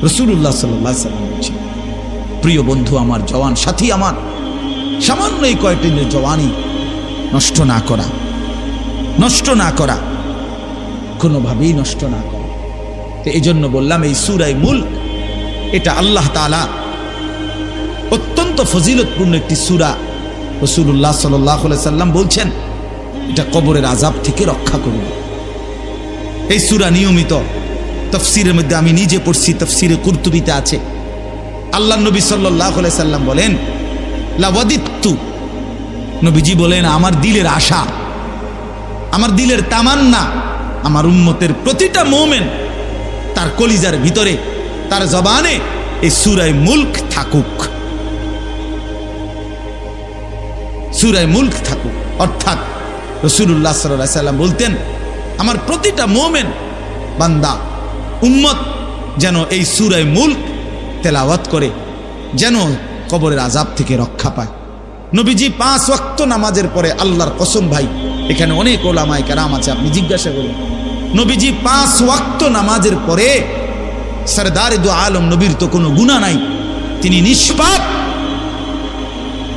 রাসূলুল্লাহ সাল্লাল্লাহু আলাইহি সাল্লাম বলছে, প্রিয় বন্ধু আমার, জওয়ান সাথী আমার, সামান্য এই কয়েকটি দিনের জওয়ানি নষ্ট না করা, নষ্ট না করা, কোনোভাবেই নষ্ট না করা। তো এই জন্য বললাম, এই সূরা মুলক এটা আল্লাহ তাআলা অত্যন্ত ফজিলতপূর্ণ একটি সূরা। রাসূলুল্লাহ সাল্লাল্লাহু আলাইহি সাল্লাম বলছেন, এটা কবরের আযাব থেকে রক্ষা করবে। এই সূরা নিয়মিত তাফসীরের মধ্যে আমি নিজে পড়ছি, তাফসীরে কুরতুবীতে আছে। আল্লাহ নবী সাল্লাল্লাহু আলাইহি সাল্লাম বলেন, লাওয়াদিত্তু, নবীজি বলেন আমার দিলের আশা, আমার দিলের তামান্না, আমার উম্মতের প্রতিটা মুমিন তার কলিজার ভিতরে, তার জবানে এই সূরা মুলক থাকুক, সূরা মুলক থাকুক। অর্থাৎ রাসূলুল্লাহ সাল্লাল্লাহু আলাইহি সাল্লাম বলতেন, আমার প্রতিটা মুমিন বান্দা উম্মত যেন এই সূরা মুলক তেলাওয়াত করে, যেন কবরের আযাব থেকে রক্ষা পায়। নবীজি 5 ওয়াক্ত নামাজের পরে, আল্লাহর কসম ভাই, এখানে অনেক ওলামায়ে কেরাম আছে, আপনি জিজ্ঞাসা করুন, নবীজি 5 ওয়াক্ত নামাজের পরে, সরদারে দু আলম নবীর তো কোনো গুনাহ নাই, তিনি নিষ্পাপ,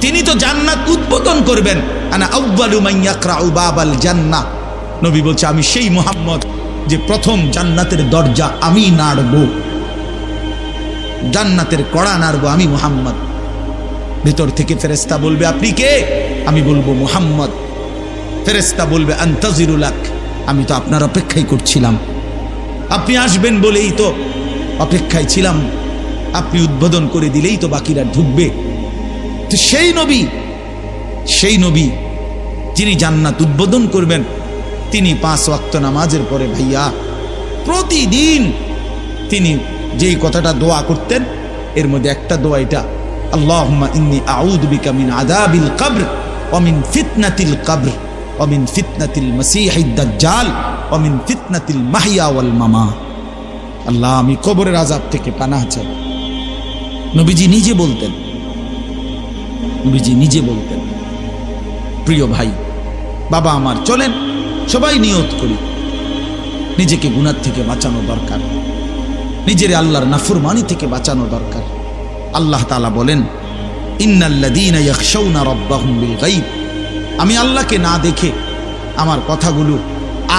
তিনি তো জান্নাত উদ্বোধন করবেন। আনা আউয়ালু মান ইয়াকরাউ বাবাল জান্নাহ, নবী বলছে আমি সেই মুহাম্মদ যে প্রথম জান্নাতের দরজা আমি নাড়ব, জান্নাতের কড়া নাড়ব আমি মুহাম্মদ। ভিতর থেকে ফেরেশতা বলবে আপনি কে? আমি বলবো মুহাম্মদ। ফেরেশতা বলবে আনতাজিরু লাক, আমি তো আপনার অপেক্ষাই করছিলাম, আপনি আসবেন বলেই তো অপেক্ষায় ছিলাম, আপনি উদ্বোধন করে দিলেই তো বাকিরা ঢুকবে। তো সেই নবী যিনি জান্নাত উদ্বোধন করবেন, তিনি 5 ওয়াক্ত নামাজের পরে ভাইয়া প্রতিদিন তিনি যেই কথাটা দোয়া করতেন, এর মধ্যে একটা দোয়া এটা, আল্লাহুম্মা ইন্নী আউযু বিকা মিন আযাবিল কবর ওয়া মিন ফিতনাতিল কবর ওয়া মিন ফিতনাতিল মাসীহিদ দাজ্জাল ওয়া মিন ফিতনাতিল মাহইয়া ওয়াল মামাত। আল্লাহ, আমি কবরের আযাব থেকে পানাহ চাই। নবীজি নিজে বলতেন, নবীজি নিজে বলতেন। প্রিয় ভাই, বাবা আমার, চলেন সবাই নিয়ত করি, নিজেকে গুনাহ থেকে বাঁচানো দরকার, নিজের আল্লাহর নাফরমানি থেকে বাঁচানো দরকার। আল্লাহ তাআলা বলেন, ইন্নাল্লাযীনা ইয়াখশাউনা রাব্বাহুম বিল গায়ব, আমি আল্লাহকে না দেখে, আমার কথাগুলো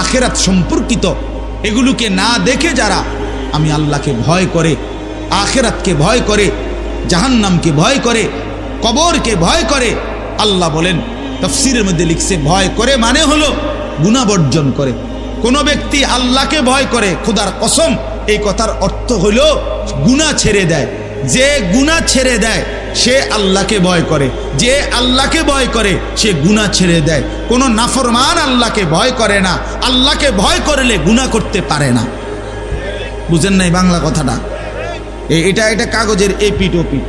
আখিরাত সম্পর্কিত, এগুলোকে না দেখে যারা আমি আল্লাহকে ভয় করে, আখিরাতকে ভয় করে, জাহান্নামকে ভয় করে, কবরকে ভয় করে, আল্লাহ বলেন, তাফসীরের মধ্যে লিখছে ভয় করে মানে হলো গুনাহ বর্জন করে। কোন ব্যক্তি আল্লাহকে ভয় করে, খোদার কসম এই কথার অর্থ হলো গুনাহ ছেড়ে দেয়। যে গুনাহ ছেড়ে দেয় সে আল্লাহকে ভয় করে, যে আল্লাহকে ভয় করে সে গুনাহ ছেড়ে দেয়। কোন নাফরমান আল্লাহকে ভয় করে না, আল্লাহকে ভয় করলে গুনাহ করতে পারে না। বুঝেন নাই বাংলা কথাটা? এটা কাগজের এই পিঠ ও পিঠ,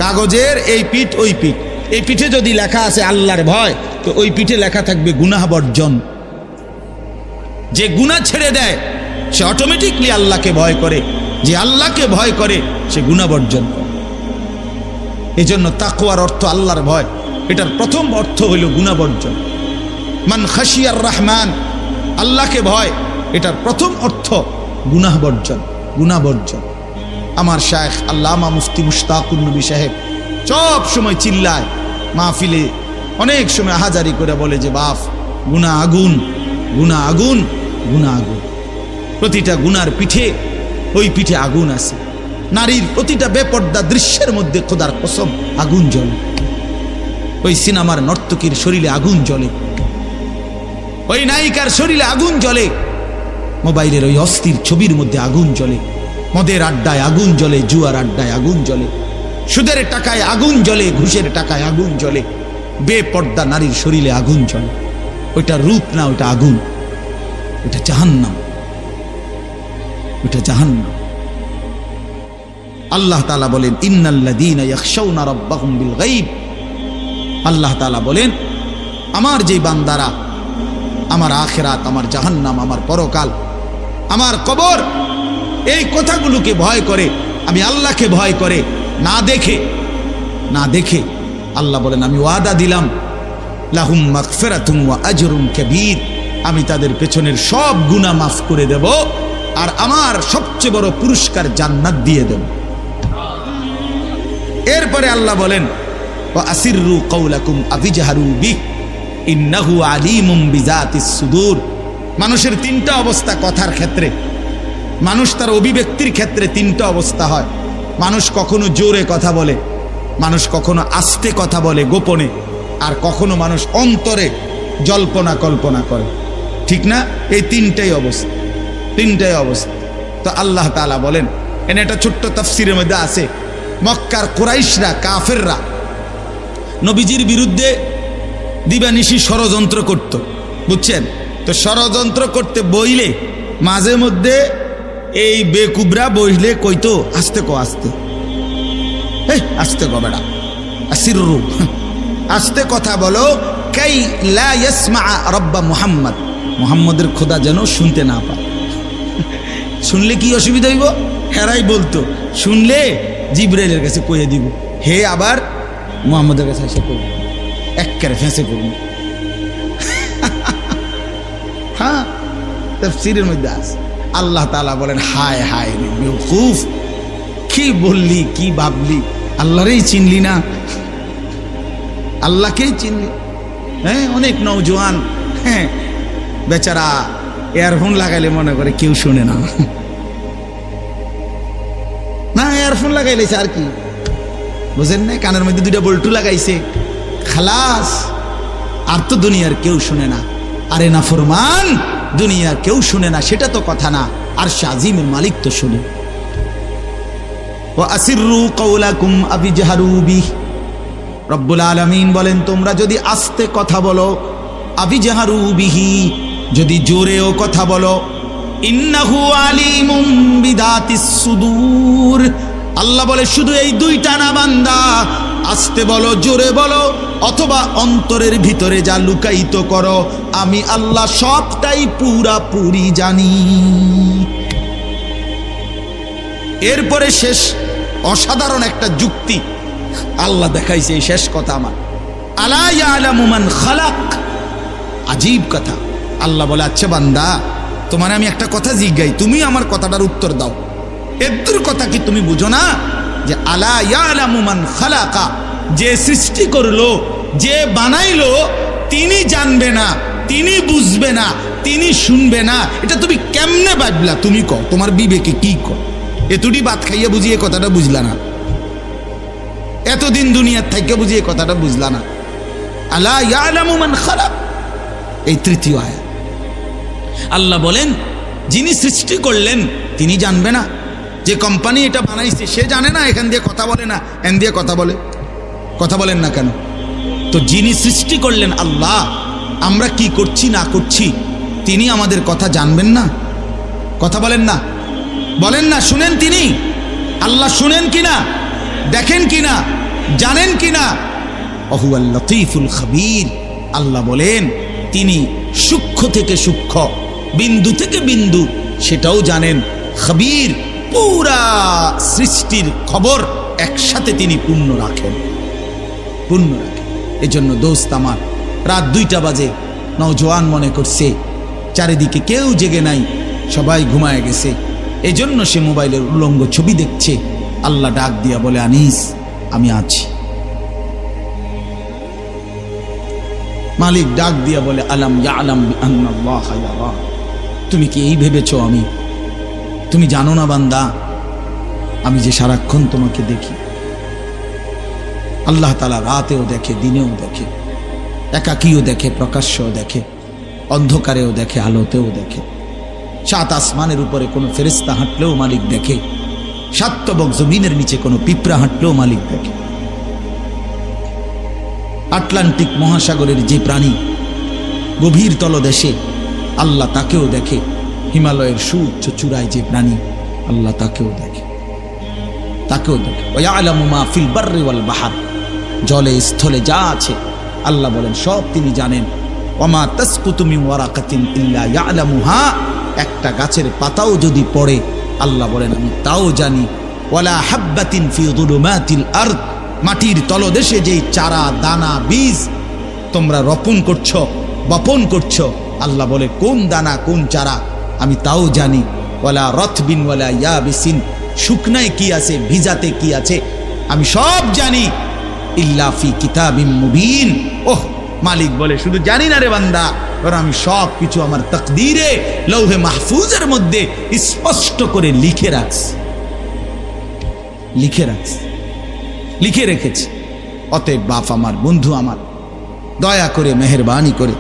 কাগজের এই পিঠ ওই পিঠ। এই পিঠে যদি লেখা আছে আল্লাহর ভয়, তো ওই পিঠে লেখা থাকবে গুনাহ বর্জন। যে গুনাহ ছেড়ে দেয় সে অটোমেটিকলি আল্লাহকে ভয় করে, যে আল্লাহকে ভয় করে সে গুনাহ বর্জন করে। এই জন্য তাকওয়ার অর্থ আল্লাহর ভয়, এটার প্রথম অর্থ হইল গুনাহ বর্জন। মান খাশিয়ার রহমান, আল্লাহকে ভয়, এটার প্রথম অর্থ গুনাহ বর্জন, গুনাহ বর্জন। আমার শায়েখ আল্লামা মুফতি মুশতাকুর নবী সাহেব সব সময় চিল্লায় মাহফিলে, অনেক সময় হাজারি করে বলে যে বাপ, গুনাহ আগুন, গুনাহ আগুন, গুনাহ আগুন। প্রতিটা গুনার পিঠে, ওই পিঠে আগুন আছে। নারীর প্রতিটা বেপর্দা দৃশ্যের মধ্যে খোদার কসম আগুন জ্বলে। ওই সিনেমার নর্তকীর শরীরে আগুন জ্বলে, ওই নায়িকার শরীরে আগুন জ্বলে, মোবাইলের ওই অস্থির ছবির মধ্যে আগুন জ্বলে, মদের আড্ডায় আগুন জ্বলে, জুয়ার আড্ডায় আগুন জ্বলে, সুদের টাকায় আগুন জ্বলে, ঘুষের টাকায় আগুন জ্বলে, বেপর্দা নারীর শরীরে আগুন জ্বলে। ওইটা রূপ না, ওইটা আগুন, ওইটা জাহান্নাম, ওইটা জাহান্নাম। আল্লাহ তাআলা বলেন, ইন্নাল্লাযীনা ইয়াখশাউনা রাব্বাহুম বিল গায়ব, আল্লাহ তাআলা বলেন আমার যে বান্দারা আমার আখিরাত, আমার জাহান্নাম, আমার পরকাল, আমার কবর, এই কথাগুলোকে ভয় করে, আমি আল্লাহকে ভয় করে, না দেখে আল্লাহ বলেন আমি ওয়াদা দিলাম, লাহুম মাগফিরাতুন ওয়া আজরুন কাবীর, আমি তাদের পেছনের সব গুনাহ মাফ করে দেব, আর আমার সবচেয়ে বড় পুরস্কার জান্নাত দিয়ে দেব। এরপরে আল্লাহ বলেন, ওয়া আসিররু কাওলাকুম আবিজহারু বিহি ইন্নাহু আলিমুম বিযাতিস সুদূর। মানুষের তিনটা অবস্থা কথার ক্ষেত্রে, মানুষ তার অভিব্যক্তির ক্ষেত্রে তিনটা অবস্থা হয়। মানুষ কখনো জোরে কথা বলে, মানুষ কখনো আস্তে কথা বলে গোপনে, আর কখনো মানুষ অন্তরে জল্পনা কল্পনা করে, ঠিক না? এই তিনটাই অবস্থা। তো আল্লাহ তাআলা বলেন, এনে একটা ছোট্ট তাফসীরের মধ্যে আছে, মক্কার কুরাইশরা, কাফেররা নবীজির বিরুদ্ধে দিবানিশি ষড়যন্ত্র করত, বুঝছেন? তো ষড়যন্ত্র করতে বইলে মাঝে মধ্যে এই বেকুবরা বইলে কইতো, আস্তে কো, আস্তে, এই আস্তে কো বেড়া, আসিররু, আস্তে কথা বলো, কাই লা ইয়াসমা রব্বা মুহাম্মদ, মুহাম্মদের খোদা যেন শুনতে না পায়। শুনলে কি অসুবিধা হইব? হেরাই বলতো, শুনলে জিবরাইলের কাছে কইয়ে দিব, হে আবার মুহাম্মদের কাছে এসে কইব, একবারে ফেঁসে পড়ব। হ্যাঁ, তাফসীরের মধ্যে আছে। আল্লাহ তাআলা বলেন, হায় হায় রে বেওকুফ, কি বললি, কি ভাবলি, আল্লাহরেই চিনলি না, আল্লাহকেই চিনলি। হ্যাঁ, অনেক নওজোয়ান, হ্যাঁ বেচারা ইয়ারফোন লাগাইলে মনে করে কেউ শুনে না, না ইয়ারফোন লাগাইলেছে আর কি, বুঝেন না? কানের মধ্যে দুইটা বল্টু লাগাইছে, খালাস, আর তো দুনিয়ার কেউ শুনে না। আরে না ফরমান, দুনিয়া কেউ শুনে না সেটা তো কথা না, আর শাজিমের মালিক তো শুনে। ওয়া আসিররু কাওলাকুম আবি জাহারু বিহি, রব্বুল আলামিন বলেন, তোমরা যদি আস্তে কথা বলো, আবি জাহারু বিহি, যদি জোরেও কথা বলো, ইন্নাহু আলিমুম বিদাতিস সুদূর, আল্লাহ বলে শুধু এই দুইটা না বান্দা, আস্তে বলো, জোরে বলো, অথবা অন্তরের ভিতরে যা লুকায়িত করো, আমি আল্লাহ সবটাই পুরাপুরি জানি। এরপরে শেষ অসাধারণ একটা যুক্তি আল্লাহ দেখাইছে, এই শেষ কথা আমার, আলা ইয়ালামু মান খালাক, আজীব কথা। আল্লাহ বলে, আচ্ছা বান্দা, তোমার আমি একটা কথা জিজ্ঞাই, তুমি আমার কথাটার উত্তর দাও। এর কথা কি তুমি বুঝো না যে আলা ইয়ালামু মান খালাকা, যে সৃষ্টি করলো, যে বানাইলো, তিনি জানবে না, তিনি বুঝবে না, তিনি শুনবে না, এটা তুমি কেমনে ভাবলা? তুমি কও, তোমার বিবেকে কি কও? এতটি ভাত খাইয়া বুঝিয়ে কথাটা বুঝলা না, এতদিন দুনিয়ার থেকে বুঝিয়ে কথাটা বুঝলা না। আলা ইয়ালামু মান খালাক, এই তৃতীয় আয়াত। আল্লাহ বলেন, যিনি সৃষ্টি করলেন তিনি জানবে না? যে কোম্পানি এটা বানাইছে সে জানে না এখান দিয়ে কথা বলে না, এন দিয়ে কথা বলে? কথা বলেন না কেন? তো যিনি সৃষ্টি করলেন আল্লাহ, আমরা কি করছি না করছি তিনি আমাদের কথা জানবেন না? কথা বলেন না, বলেন না, শুনেন তিনি? আল্লাহ শুনেন কিনা, দেখেন কিনা, জানেন কিনা? ওহুয়াল লতীফুল খবীর, আল্লাহ বলেন তিনি সূক্ষ্ম থেকে সূক্ষ্ম, বিন্দু থেকে বিন্দু সেটাও জানেন। খবীর, পুরা সৃষ্টির খবর একসাথে তিনি পূর্ণ রাখেন। এজন্য দোস্ত আমার, রাত 2টা বাজে, নওজোয়ান মনে করছে চারিদিকে কেউ জেগে নাই, সবাই ঘুমায় গেছে, এজন্য সে মোবাইলের উলঙ্গ ছবি দেখছে। আল্লাহ ডাক দিয়া বলে, আনিস আমি আছি। মালিক ডাক দিয়া বলে, আলাম ইয়ালাম বিআন্নাল্লাহ ইয়ারা, তুমি কি এই ভেবেছো তুমি জানো না বান্দা, আমি যে সারাক্ষণ তোমাকে দেখি। আল্লাহ তাআলা রাতেও দেখে, দিনেও দেখে, একাকীও দেখে, প্রকাশ্যও দেখে, অন্ধকারেও দেখে, আলোতেও দেখে। 7 আসমানের উপরে কোনো ফেরেশতা হাঁটলেও মালিক দেখে, 7 তবক জমিনের নিচে কোনো পিঁপড়া হাঁটলেও মালিক দেখে। আটলান্টিক মহাসাগরের যে প্রাণী গভীর তলদেশে, আল্লাহ তাকেও দেখে। হিমালয়ের সুউচ্চ চূড়ায় যে প্রাণী, আল্লাহ তাকেও দেখে। ওয়া ইয়ালামু মা ফিল বাররি ওয়াল বাহর, জলে স্থলে যা আছে আল্লাহ বলেন সব তিনি জানেন। ওয়া মা তাসকুতু মিন ওয়ারাকাতিন ইল্লা ইয়ালামুহা, একটা গাছের পাতাও যদি পড়ে আল্লাহ বলেন আমি তাও জানি। ওয়ালা হাব্বাতিন ফি যুলুমাতিল আরদ, মাটির তলদেশে যেই চারা দানা বীজ তোমরা রোপণ করছো, বপন করছো, আল্লাহ বলে কোন দানা কোন চারা আমি তাও জানি। ওয়ালা রতবিন ওয়ালা ইয়াবিসিন, শুকনায় কি আছে ভিজাতে কি আছে আমি সব জানি। ইল্লা ফি কিতাবিম মুবিন, ওহ মালিক বলে শুধু জানি না রে বান্দা, বরং আমি সব কিছু আমার তাকদীরে লৌহে মাহফুজের মধ্যে স্পষ্ট করে লিখে রেখেছি। অতএব বাপ আমার, বন্ধু আমার, দয়া করে মেহেরবানি করে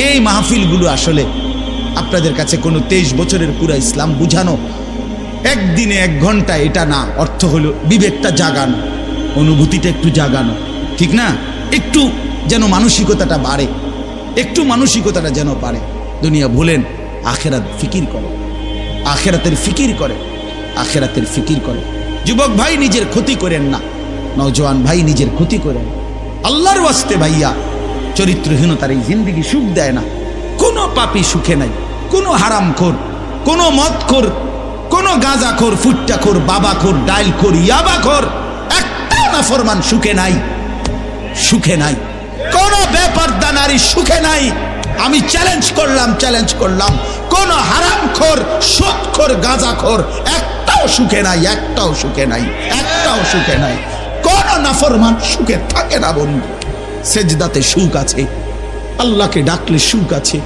এই মাহফিলগুলো আসলে আপনাদের কাছে কোনো 23 বছরের পুরা ইসলাম বুঝানো, একদিনে 1 ঘন্টা, এটা না। অর্থ হলো বিবেকটা জাগানো, অনুভূতিটা একটু জাগানো, ঠিক না? একটু যেন মানসিকতাটা বাড়ে, একটু মানসিকতাটা যেন বাড়ে। দুনিয়া ভুলেন, আখেরাত ফিকির করে, আখেরাতের ফিকির করে, আখেরাতের ফিকির করে। যুবক ভাই নিজের ক্ষতি করেন না, নওজোয়ান ভাই নিজের ক্ষতি করেন। আল্লাহর ওয়াস্তে ভাইয়া, চরিত্রহীনতার এই জিন্দেগি সুখ দেয় না। কোনো পাপী সুখে নাই, কোনো হারামখোর, কোনো মদখোর, কোনো গাঁজাখোর, ফুট্টাখোর, বাবাখোর, ডাইলখোর, ইয়াবাখোর, একটা নাফরমান সুখে নাই, সুখে নাই। কোন বেপরদা নারী সুখে নাই। আমি চ্যালেঞ্জ করলাম, কোন হারামখোর, সুদখোর, গাঁজাখোর একটাও সুখে নাই, একটাও সুখে নাই, একটাও সুখে নাই। কোন নাফরমান সুখে থাকে না বন্ধু। সেজদাতে সুখ আছে, আল্লাহকে ডাকলে সুখ আছে,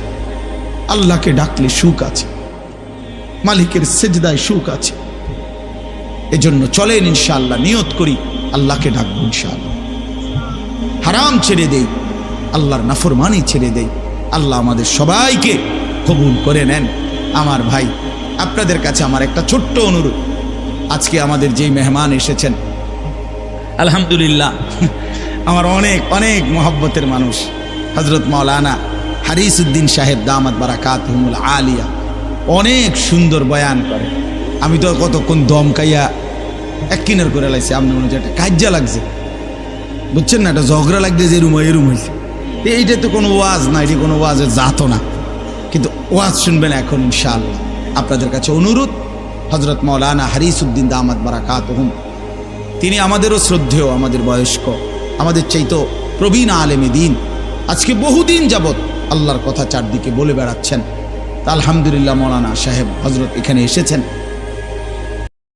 আল্লাহকে ডাকলে সুখ আছে, মালিকের সেজদায় সুখ আছে। এজন্য চলেন ইনশাআল্লাহ, নিয়ত করি আল্লাহকে ডাকবো ইনশাআল্লাহ। হারাম ছেড়ে দেই, আল্লাহর নাফরমানি ছেড়ে দেই। আল্লাহ আমাদের সবাইকে কবুল করে নেন। আমার ভাই, আপনাদের কাছে আমার একটা ছোট্ট অনুরোধ। আজকে আমাদের যেই মেহমান এসেছেন, আলহামদুলিল্লাহ আমার অনেক অনেক মহব্বতের মানুষ, হযরত মাওলানা হারিস উদ্দিন সাহেব দামাত বারাকাতুহুল আলিয়া, অনেক সুন্দর বয়ান করে। আমি তো কতক্ষণ দমকাইয়া এক কিনার করে লাইছি, আপনার মনে হচ্ছে একটা কাজ্জা লাগছে, বুঝছেন না? একটা ঝগড়া লাগছে যে এরুম হয়েছে। এইটা তো কোনো ওয়াজ না, এটি কোনো ওয়াজের জাতও না, কিন্তু ওয়াজ শুনবেন এখন ইনশাআল্লাহ। আপনাদের কাছে অনুরোধ, হযরত মাওলানা হারিস উদ্দিন দামাত বারাকাতুহুম, তিনি আমাদেরও শ্রদ্ধেয়, আমাদের বয়স্ক, আমাদের চাইতো প্রবীণ আলেমে দ্বীন। আজকে বহুদিন যাবৎ আল্লাহর কথা চারদিকে বলে বেড়াচ্ছেন। তা আলহামদুলিল্লাহ মাওলানা সাহেব হযরত এখানে এসেছেন।